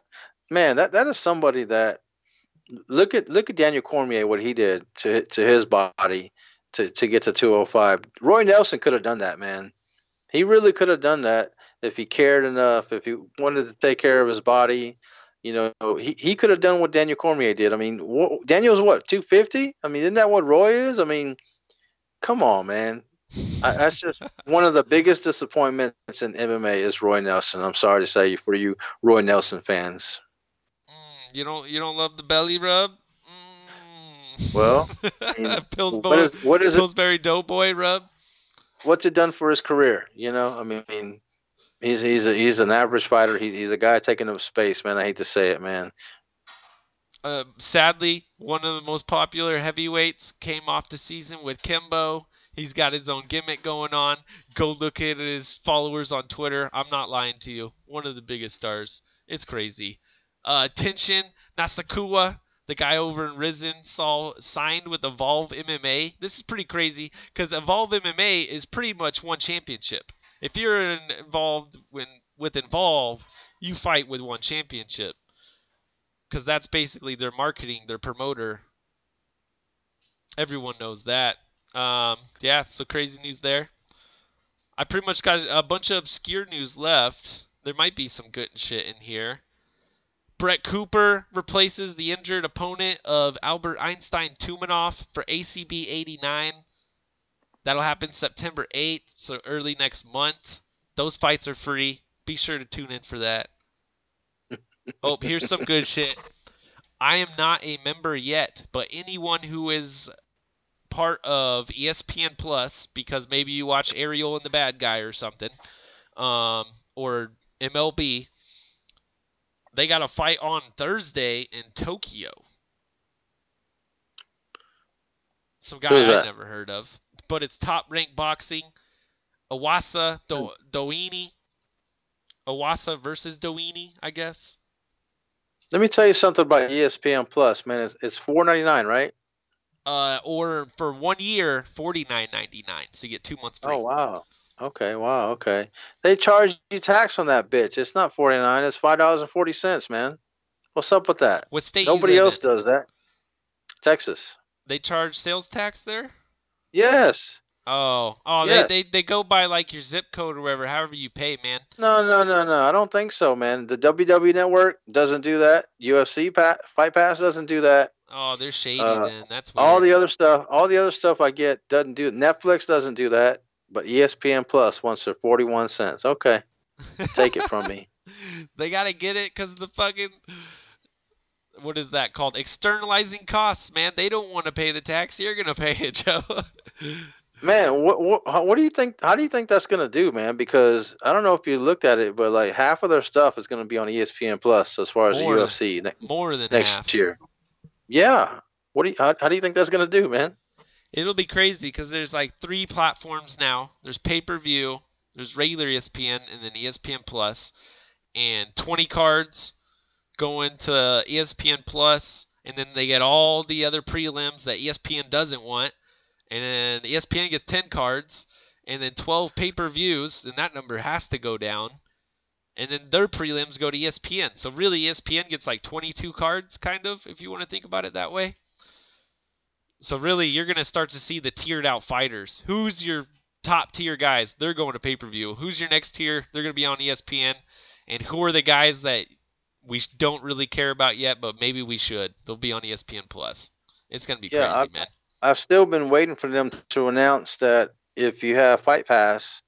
man. That is somebody that look at Daniel Cormier, what he did to his body to get to 205. Roy Nelson could have done that, man. He really could have done that if he cared enough, if he wanted to take care of his body. You know, he could have done what Daniel Cormier did. I mean, Daniel's what, 250? I mean, isn't that what Roy is? I mean, come on, man. That's just one of the biggest disappointments in MMA is Roy Nelson. I'm sorry to say for you Roy Nelson fans. You don't love the belly rub? Well, I mean, Pillsbury, what is it? Pillsbury Doughboy rub? What's it done for his career? You know, I mean, he's an average fighter. He's a guy taking up space, man. I hate to say it, man. Sadly, one of the most popular heavyweights came off the season with Kimbo. He's got his own gimmick going on. Go look at his followers on Twitter. I'm not lying to you. One of the biggest stars. It's crazy. Tenshin Nasukawa, the guy over in Risen, signed with Evolve MMA. This is pretty crazy because Evolve MMA is pretty much one championship. If you're involved with Evolve, you fight with one championship because that's basically their marketing, their promoter. Everyone knows that. Yeah, so crazy news there. I pretty much got a bunch of obscure news left. There might be some good shit in here. Brett Cooper replaces the injured opponent of Albert Einstein Tumanov for ACB 89. That'll happen September 8th, so early next month. Those fights are free. Be sure to tune in for that. Oh, here's some good shit. I am not a member yet, but anyone who is part of ESPN Plus, because maybe you watch Ariel and the Bad Guy or something, or MLB, they got a fight on Thursday in Tokyo. Some guy I never heard of, but it's Top Rank Boxing. Owasa Doini. Owasa versus Doini, I guess. Let me tell you something about ESPN Plus, man. It's $4.99, right? Or for 1 year, $49.99. So you get 2 months free. Oh wow. Okay, wow, okay. They charge you tax on that bitch. It's not $4.99, it's $5.40, man. What's up with that? What state? Nobody else does that. Texas. They charge sales tax there? Yes. Oh, yes. They go by like your zip code or whatever, however you pay, man. No. I don't think so, man. The WWE Network doesn't do that. UFC Fight Pass doesn't do that. Oh, they're shady then. That's weird. All the other stuff I get doesn't do. Netflix doesn't do that, but ESPN Plus wants their 41 cents. Okay, take it from me. They gotta get it because the fucking, what is that called? Externalizing costs, man. They don't want to pay the tax. You're gonna pay it, Joe. Man, what do you think? How do you think that's gonna do, man? Because I don't know if you looked at it, but like half of their stuff is gonna be on ESPN Plus as far as the UFC more than next half. year. Yeah. How do you think that's gonna do, man? It'll be crazy because there's like 3 platforms now. There's pay-per-view, there's regular ESPN, and then ESPN Plus, and 20 cards going to ESPN Plus, and then they get all the other prelims that ESPN doesn't want, and then ESPN gets 10 cards, and then 12 pay-per-views, and that number has to go down, and then their prelims go to ESPN. So really, ESPN gets like 22 cards, kind of, if you want to think about it that way. So really, you're going to start to see the tiered out fighters. Who's your top tier guys? They're going to pay-per-view. Who's your next tier? They're going to be on ESPN. And who are the guys that we don't really care about yet, but maybe we should? They'll be on ESPN Plus. It's going to be crazy, man. I've still been waiting for them to announce that if you have Fight Pass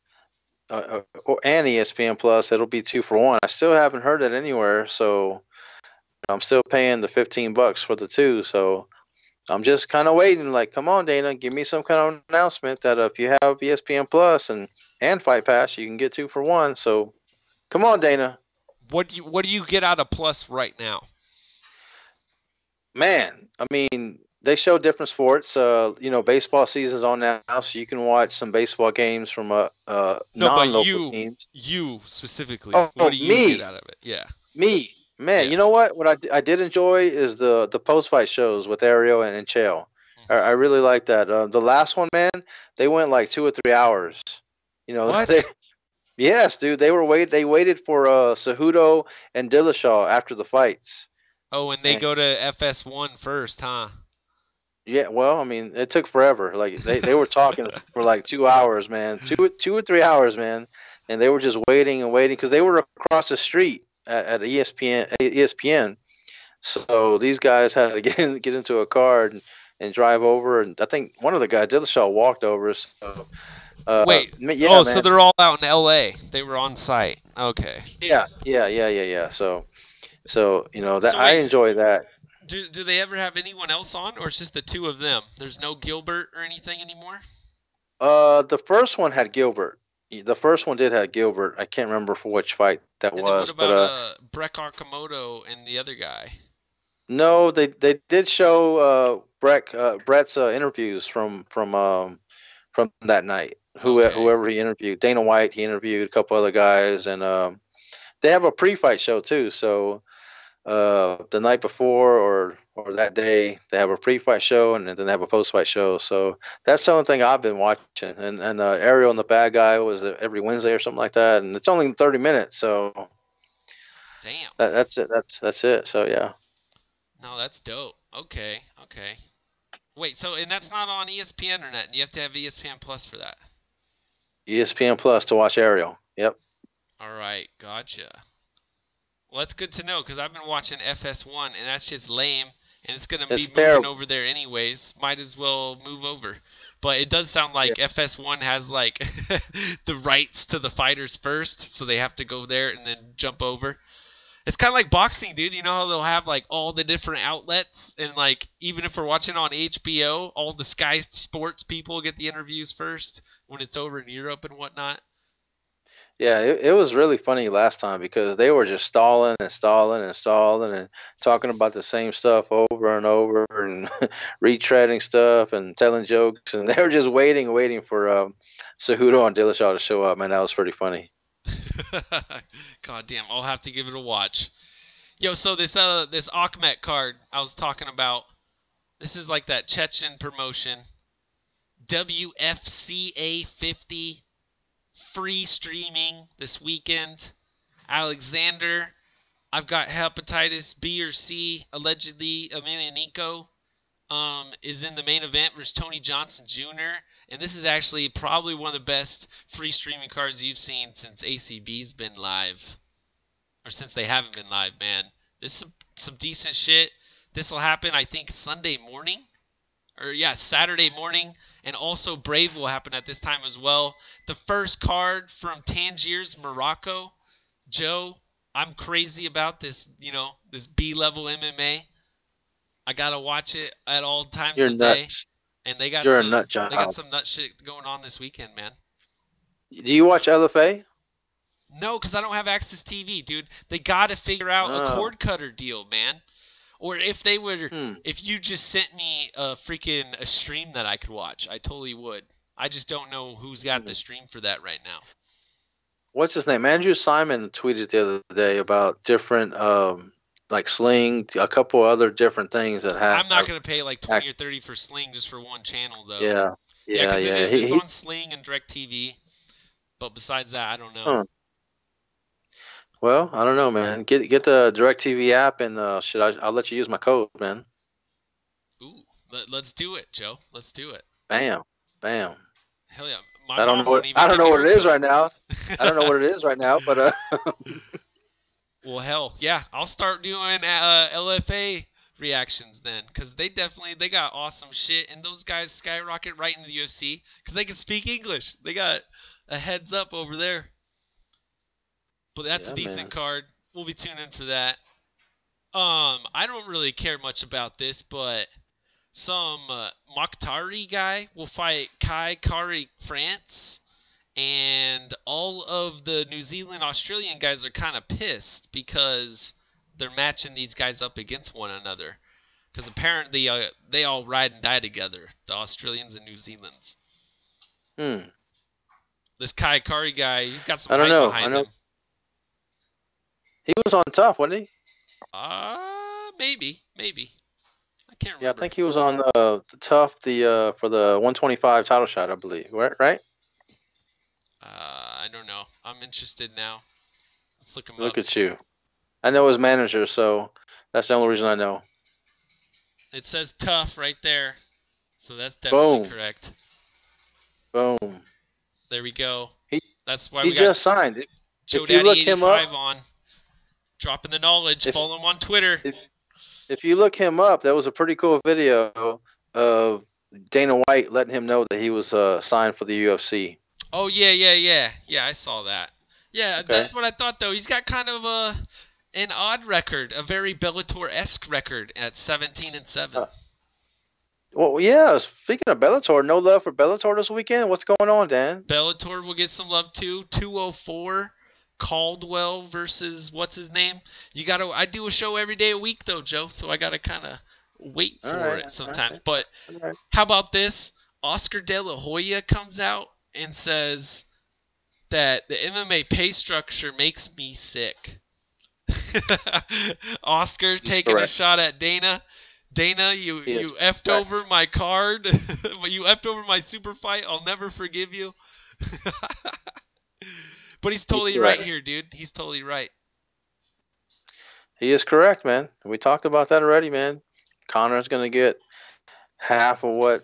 and ESPN Plus, it'll be 2 for 1. I still haven't heard that anywhere, so I'm still paying the $15 for the 2. So I'm just kind of waiting. Like, come on, Dana, give me some kind of announcement that if you have ESPN Plus and Fight Pass, you can get 2 for 1. So come on, Dana. What do you get out of Plus right now? Man, I mean, they show different sports. Baseball season's on now, so you can watch some baseball games from non-local teams. You specifically. Oh, what do you me. get out of it? Yeah. Me, man. Yeah. You know what? What I did enjoy is the post-fight shows with Ariel and Chael. Mm-hmm. I really like that. The last one, man, they went like 2 or 3 hours. What? Yes, dude. They waited for Cejudo and Dillashaw after the fights. Oh, and they go to FS1 first, huh? Yeah, well, I mean, it took forever. Like they were talking for like 2 hours, man, 2 or 3 hours, man, and they were just waiting and waiting because they were across the street at ESPN. So these guys had to get into a car and drive over, and I think one of the guys, Dillashaw, walked over. So wait, yeah, so they're all out in LA. They were on site. Okay. Yeah. So I enjoy that. Do they ever have anyone else on, or it's just the 2 of them? There's no Gilbert or anything anymore? The first one had Gilbert. The first one did have Gilbert. I can't remember for which fight that and was. Then what about Brett Okamoto and the other guy? No, they did show Brett's interviews from that night. Whoever he interviewed, Dana White, he interviewed a couple other guys, and they have a pre-fight show too. So the night before or that day, they have a pre-fight show, and then they have a post-fight show. So that's the only thing I've been watching. And Ariel and the Bad Guy was every Wednesday or something like that, and it's only 30 minutes. So damn, that's it. That's it. So yeah. No, that's dope. Okay. Wait, so and that's not on ESPN or nothing. You have to have ESPN Plus for that. ESPN Plus to watch Ariel. Yep. All right, gotcha. Well, that's good to know because I've been watching FS1 and that shit's lame, and it's gonna be moving over there anyways. Might as well move over. But it does sound like FS1 has like the rights to the fighters first, so they have to go there and then jump over. It's kind of like boxing, dude. You know how they'll have like all the different outlets, and like even if we're watching on HBO, all the Sky Sports people get the interviews first when it's over in Europe and whatnot. Yeah, it was really funny last time because they were just stalling and talking about the same stuff over and over and retreading stuff and telling jokes, and they were just waiting for Cejudo and Dillashaw to show up. Man, that was pretty funny. God damn, I'll have to give it a watch. Yo, so this Akhmet card I was talking about, this is like that Chechen promotion. WFCA 50 free streaming this weekend. Alexander, I've got hepatitis B or C, allegedly Emelianenko, is in the main event versus Tony Johnson Jr. And this is actually probably one of the best free streaming cards you've seen since ACB's been live. Or since they haven't been live, man. This is some decent shit. This will happen, I think, Sunday morning. Saturday morning. And also Brave will happen at this time as well. The first card from Tangiers, Morocco. Joe, I'm crazy about this, this B-level MMA. I gotta watch it at all times You're of nuts. day. And they got You're a nut job. They got some nut shit going on this weekend, man. Do you watch LFA? No, because I don't have Access TV, dude. They gotta figure out a cord cutter deal, man. Or if they would, Hmm. if you just sent me a stream that I could watch, I totally would. I just don't know who's got the stream for that right now. What's his name? Andrew Simon tweeted the other day about different, like Sling, a couple other different things that have. I'm not gonna pay like 20 or 30 for Sling just for one channel though. Yeah, yeah, because yeah. it's on Sling and DirecTV. But besides that, I don't know. Huh. Well, I don't know, man. Get the DirecTV app, and I'll let you use my code, man. Ooh, let's do it, Joe. Let's do it. Bam, bam. Hell yeah. I don't know what it is right now. I don't know what it is right now, but Well, hell yeah, I'll start doing LFA reactions then, because they got awesome shit, and those guys skyrocket right into the UFC because they can speak English. They got a heads up over there. But that's a decent card. We'll be tuning in for that. I don't really care much about this, but some Mokhtari guy will fight Kai Kari France, and all of the New Zealand Australian guys are kind of pissed because they're matching these guys up against one another. Because apparently they all ride and die together, the Australians and New Zealand's. This Kai Kari guy, he's got some hype behind him. He was on Tough, wasn't he? Maybe. I can't remember. Yeah, I think he was on the Tough for the 125 title shot, I believe. Right? I don't know. I'm interested now. Let's look him up. Look at you. I know his manager, so that's the only reason I know. It says Tough right there, so that's definitely correct. Boom. There we go. That's why he just signed. Joe Daddy 85 on. Dropping the knowledge. Follow him on Twitter. If you look him up, that was a pretty cool video of Dana White letting him know that he was signed for the UFC. Oh, yeah. Yeah, I saw that. Yeah, That's what I thought, though. He's got kind of an odd record, a very Bellator-esque record at 17-7. Well, yeah, speaking of Bellator, no love for Bellator this weekend? What's going on, Dan? Bellator will get some love, too. 204. Caldwell versus what's his name? I do a show every day a week though, Joe, so I gotta kind of wait for it sometimes. But how about this? Oscar De La Hoya comes out and says that the MMA pay structure makes me sick. Oscar taking a shot at Dana. Dana, you effed over my card. You effed over my super fight. I'll never forgive you. But he's totally right here, dude. He's totally right. He is correct, man. We talked about that already, man. Conor's going to get half of what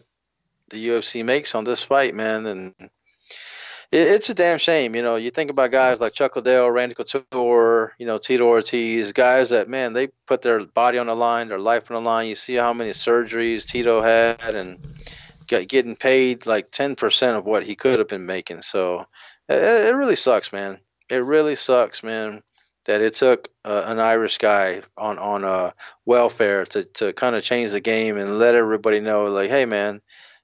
the UFC makes on this fight, man. And it's a damn shame. You know, you think about guys like Chuck Liddell, Randy Couture, Tito Ortiz, guys that, man, they put their body on the line, their life on the line. You see how many surgeries Tito had and getting paid like 10% of what he could have been making. So it really sucks, man. It really sucks, man, that it took an Irish guy on welfare to kind of change the game and let everybody know, like, hey, man,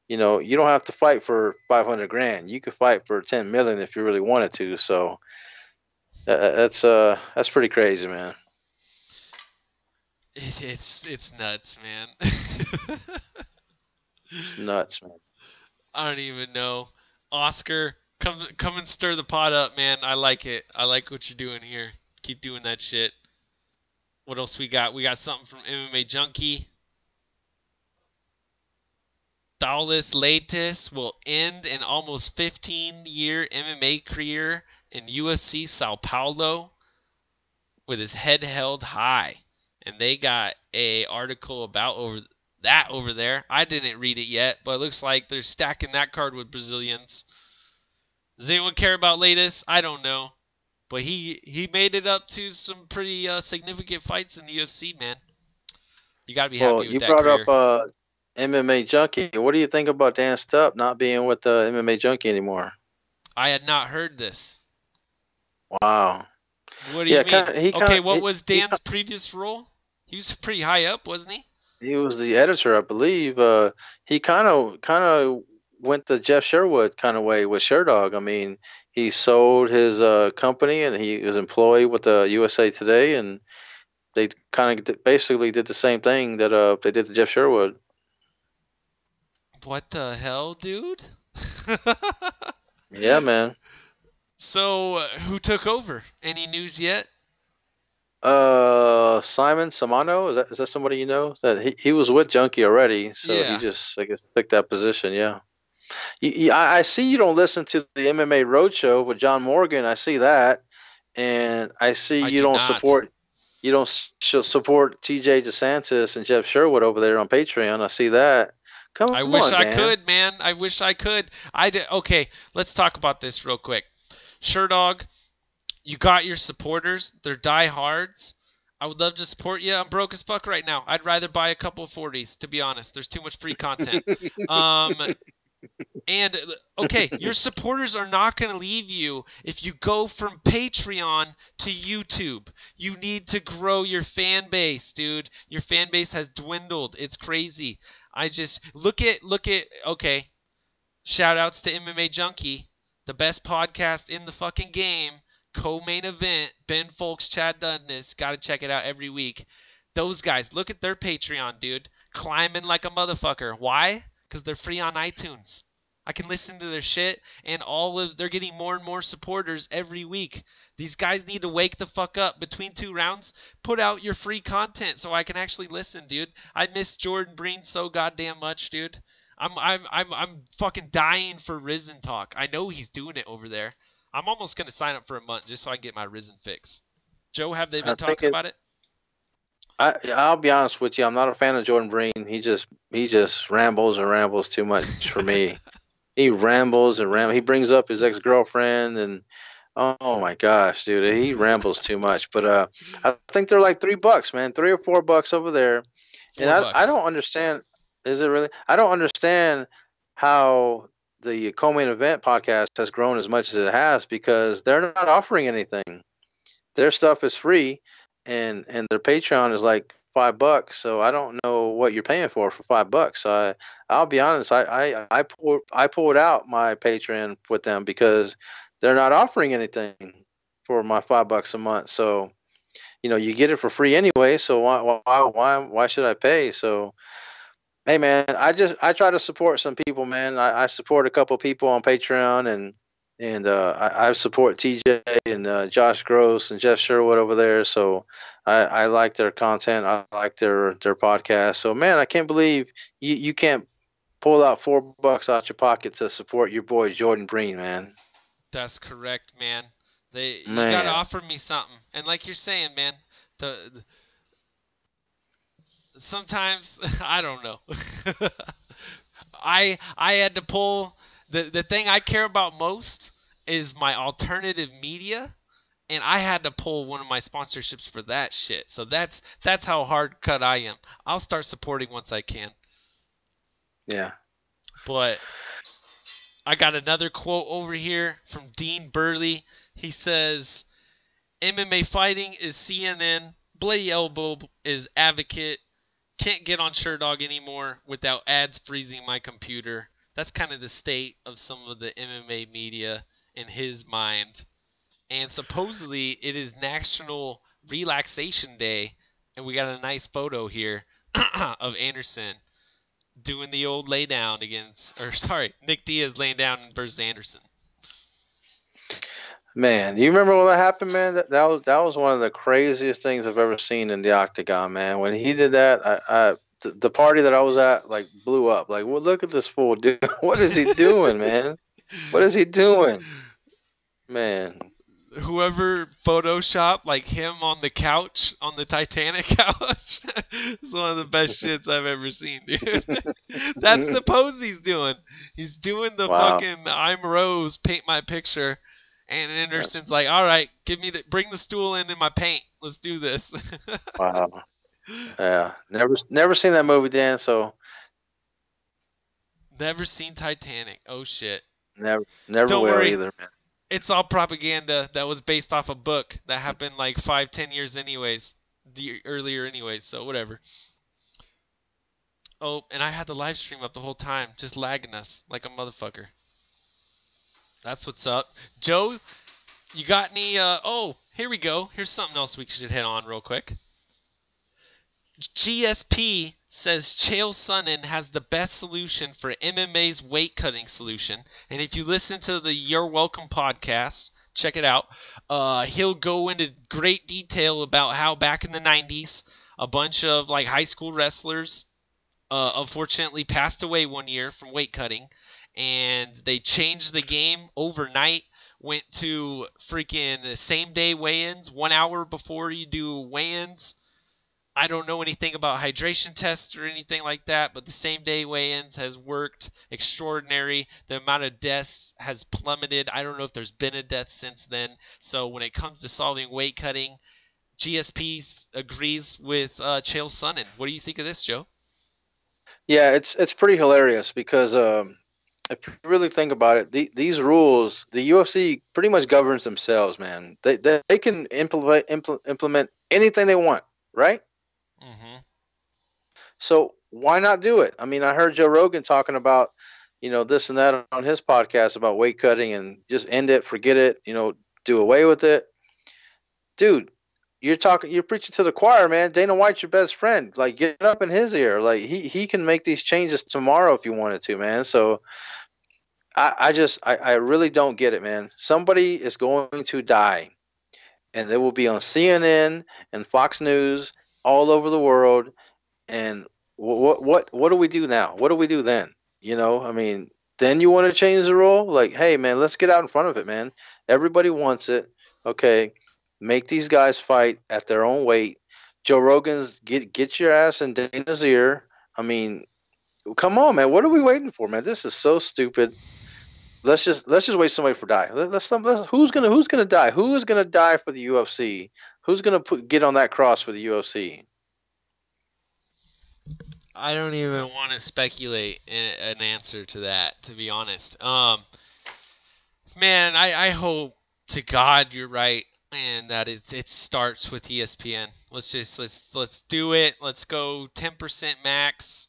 you don't have to fight for $500,000. You could fight for $10 million if you really wanted to. So that's pretty crazy, man. It's nuts, man. It's nuts, man. I don't even know. Oscar, come and stir the pot up, man. I like it. I like what you're doing here. Keep doing that shit. What else we got? We got something from MMA Junkie. Daulis Leites will end an almost 15-year MMA career in UFC Sao Paulo with his head held high. And they got a article about over there. I didn't read it yet, but it looks like they're stacking that card with Brazilians. Does anyone care about Leites? I don't know. But he made it up to some pretty significant fights in the UFC, man. You got to be happy with that career. Well, you brought up MMA Junkie. What do you think about Dan Stupp not being with MMA Junkie anymore? I had not heard this. Wow. What do you mean? What was Dan's previous role? He was pretty high up, wasn't he? He was the editor, I believe. He kind of went the Jeff Sherwood kind of way with Sherdog. I mean, he sold his company and he was employed with the USA Today, and they kind of basically did the same thing that they did to Jeff Sherwood. What the hell, dude? Yeah, man. So, who took over? Any news yet? Simon Samano, is that somebody you know? That he was with Junkie already, so he Yeah. just, I guess, took that position. Yeah. I see you don't listen to the MMA Roadshow with John Morgan. I see that, and I see I you do don't not. support T.J. DeSantis and Jeff Sherwood over there on Patreon. I see that. Come I on, wish I Dan. could, man. I wish I could. Okay, let's talk about this real quick. Sherdog, you got your supporters. They're diehards. I would love to support you. I'm broke as fuck right now. I'd rather buy a couple of 40s, to be honest. There's too much free content. And okay, your supporters are not going to leave you if you go from Patreon to YouTube. You need to grow your fan base, dude. Your fan base has dwindled. It's crazy. I just look at okay. Shout outs to MMA Junkie, the best podcast in the fucking game. Co-main event, Ben Folks, Chad Dudness. Got to check it out every week. Those guys, look at their Patreon, dude. Climbing like a motherfucker. Why? Because they're free on iTunes. I can listen to their shit, and they're getting more and more supporters every week. These guys need to wake the fuck up. Between 2 rounds, put out your free content so I can actually listen, dude. I miss Jordan Breen so goddamn much, dude. I'm fucking dying for Risen talk. I know he's doing it over there. I'm almost gonna sign up for a month just so I can get my Risen fix. Joe, have they been talking about it? I'll be honest with you. I'm not a fan of Jordan Breen. He just rambles and rambles too much for me. He rambles and rambles. He brings up his ex-girlfriend and oh my gosh, dude, he rambles too much. But I think they're like $3, man, $3 or $4 over there. And I don't understand. Is it really? I don't understand how the co-main event podcast has grown as much as it has because they're not offering anything. Their stuff is free, and their Patreon is like $5. So I don't know what you're paying for $5. I'll be honest. I pulled out my Patreon with them because they're not offering anything for my $5 a month. So you get it for free anyway. So why should I pay? So hey man, I try to support some people, man. I support a couple people on Patreon and I support TJ and Josh Gross and Jeff Sherwood over there. So I like their content. I like their podcast. So man, I can't believe you can't pull out $4 out your pocket to support your boy Jordan Breen, man. That's correct, man. You gotta offer me something. And like you're saying, man, sometimes I don't know. I had to pull the thing I care about most is my alternative media, and I had to pull one of my sponsorships for that shit. So that's how hard cut I am. I'll start supporting once I can. Yeah. But I got another quote over here from Dean Burley. He says, MMA fighting is CNN, Bloody Elbow is Advocate, can't get on Sherdog anymore without ads freezing my computer. That's kind of the state of some of the MMA media in his mind. And supposedly it is National Relaxation Day, and we got a nice photo here of Anderson doing the old lay down Nick Diaz laying down versus Anderson. Man, you remember when that happened, man? That was one of the craziest things I've ever seen in the octagon, man. When he did that, the party that I was at like blew up. Like, well, look at this fool, dude. What is he doing, man? What is he doing, man? Whoever photoshopped like him on the couch, on the Titanic couch, is one of the best shits I've ever seen, dude. That's the pose he's doing. He's doing the fucking I'm Rose, paint my picture. And Anderson's like, all right, bring the stool in my paint. Let's do this. Wow. Yeah. Never seen that movie, Dan, so. Never seen Titanic. Oh, shit. Never Don't will worry. either, man. It's all propaganda that was based off a book that happened like 5-10 years anyways. Earlier anyways, so whatever. Oh, and I had the live stream up the whole time, just lagging us like a motherfucker. That's what's up. Joe, you got any, oh, here we go. Here's something else we should hit on real quick. GSP says Chael Sonnen has the best solution for MMA's weight cutting solution. And if you listen to the You're Welcome podcast, check it out. He'll go into great detail about how back in the 90s, a bunch of like high school wrestlers unfortunately passed away one year from weight cutting, and they changed the game overnight. Went to freaking same day weigh-ins 1 hour before you do weigh-ins. I don't know anything about hydration tests or anything like that, but the same day weigh-ins has worked extraordinary. The amount of deaths has plummeted. I don't know if there's been a death since then. So when it comes to solving weight cutting, GSP agrees with Chael Sonnen. What do you think of this, Joe? Yeah, it's pretty hilarious because if you really think about it, these rules, the UFC pretty much governs themselves, man. They can implement anything they want, right? Mm-hmm. So why not do it? I mean, I heard Joe Rogan talking about, this and that on his podcast about weight cutting and just end it, forget it, do away with it. Dude, you're preaching to the choir, man. Dana White's your best friend. Like, get up in his ear. Like, he can make these changes tomorrow if you wanted to, man. So I really don't get it, man. Somebody is going to die, and they will be on CNN and Fox News all over the world. And what do we do now? What do we do then? I mean, then you want to change the rule? Like, hey, man, let's get out in front of it, man. Everybody wants it. Okay, make these guys fight at their own weight. Joe Rogan's get your ass in Dana's ear. I mean, come on, man. What are we waiting for, man? This is so stupid. Let's just wait somebody for die. Who's gonna die? Who is gonna die for the UFC? Who's gonna get on that cross for the UFC? I don't even want to speculate an answer to that, to be honest. Man, I hope to God you're right, and that it starts with ESPN. Let's do it. Let's go 10% max.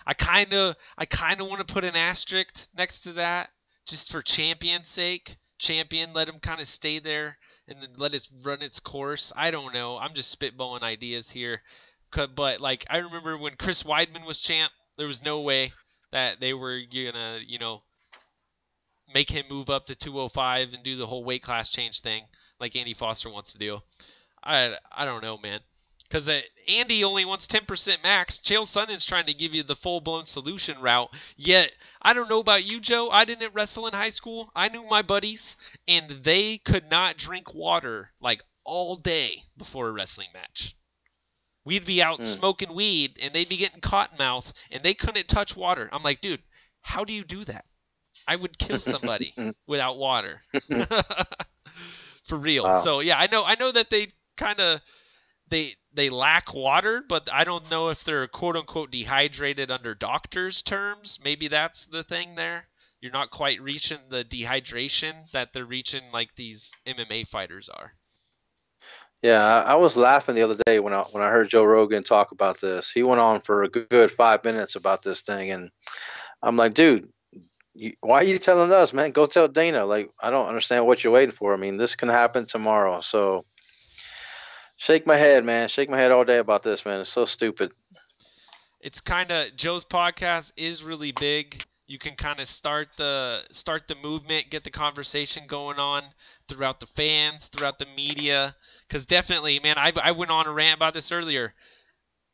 I kind of want to put an asterisk next to that, just for champion's sake. Champion, let him kind of stay there and then let it run its course. I don't know. I'm just spitballing ideas here. But like, I remember when Chris Weidman was champ, there was no way that they were gonna, make him move up to 205 and do the whole weight class change thing like Andy Foster wants to do. I don't know, man. Because Andy only wants 10% max. Chael Sonnen's trying to give you the full-blown solution route. Yet, I don't know about you, Joe. I didn't wrestle in high school. I knew my buddies, and they could not drink water like all day before a wrestling match. We'd be out smoking weed, and they'd be getting cotton mouth, and they couldn't touch water. I'm like, dude, how do you do that? I would kill somebody without water. For real. Wow. So, yeah, I know that they kind of they lack water, but I don't know if they're quote-unquote dehydrated under doctors' terms. Maybe that's the thing there. You're not quite reaching the dehydration that they're reaching like these MMA fighters are. Yeah, I was laughing the other day when I heard Joe Rogan talk about this. He went on for a good 5 minutes about this thing, and I'm like, dude, why are you telling us, man? Go tell Dana. Like, I don't understand what you're waiting for. I mean, this can happen tomorrow. So, shake my head, man. Shake my head all day about this, man. It's so stupid. It's kind of, Joe's podcast is really big. You can kind of start the movement, get the conversation going on throughout the fans, throughout the media. Because definitely, man, I went on a rant about this earlier.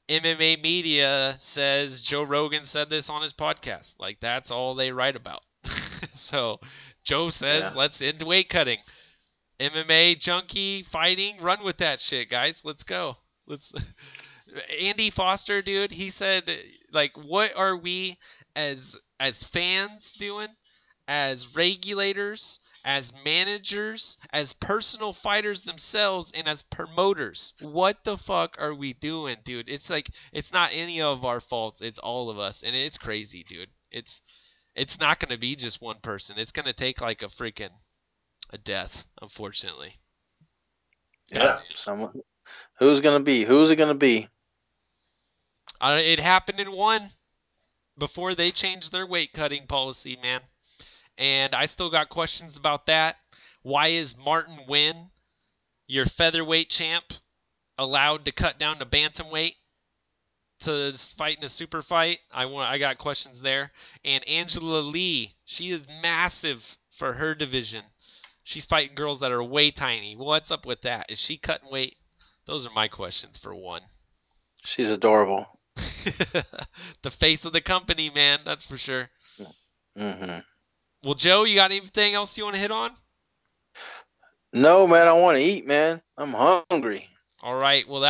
MMA Media says Joe Rogan said this on his podcast. Like, that's all they write about. So Joe says, let's end weight cutting. MMA junkie fighting, run with that shit, guys. Let's go. Andy Foster, dude, he said, like, what are we as fans doing, as regulators, as managers, as personal fighters themselves, and as promoters? What the fuck are we doing, dude? It's like, it's not any of our faults. It's all of us, and it's crazy, dude. It's not going to be just one person. It's going to take like a death, unfortunately. Yeah. Someone. Who's gonna be? Who's it gonna be? It happened in one before they changed their weight cutting policy, man. And I still got questions about that. Why is Martin Nguyen, your featherweight champ, allowed to cut down to bantamweight to fight in a super fight. I got questions there. And Angela Lee, she is massive for her division. She's fighting girls that are way tiny. What's up with that? Is she cutting weight? Those are my questions for one. She's adorable. The face of the company, man. That's for sure. Mm-hmm. Well, Joe, you got anything else you want to hit on? No, man. I want to eat, man. I'm hungry. All right. Well, that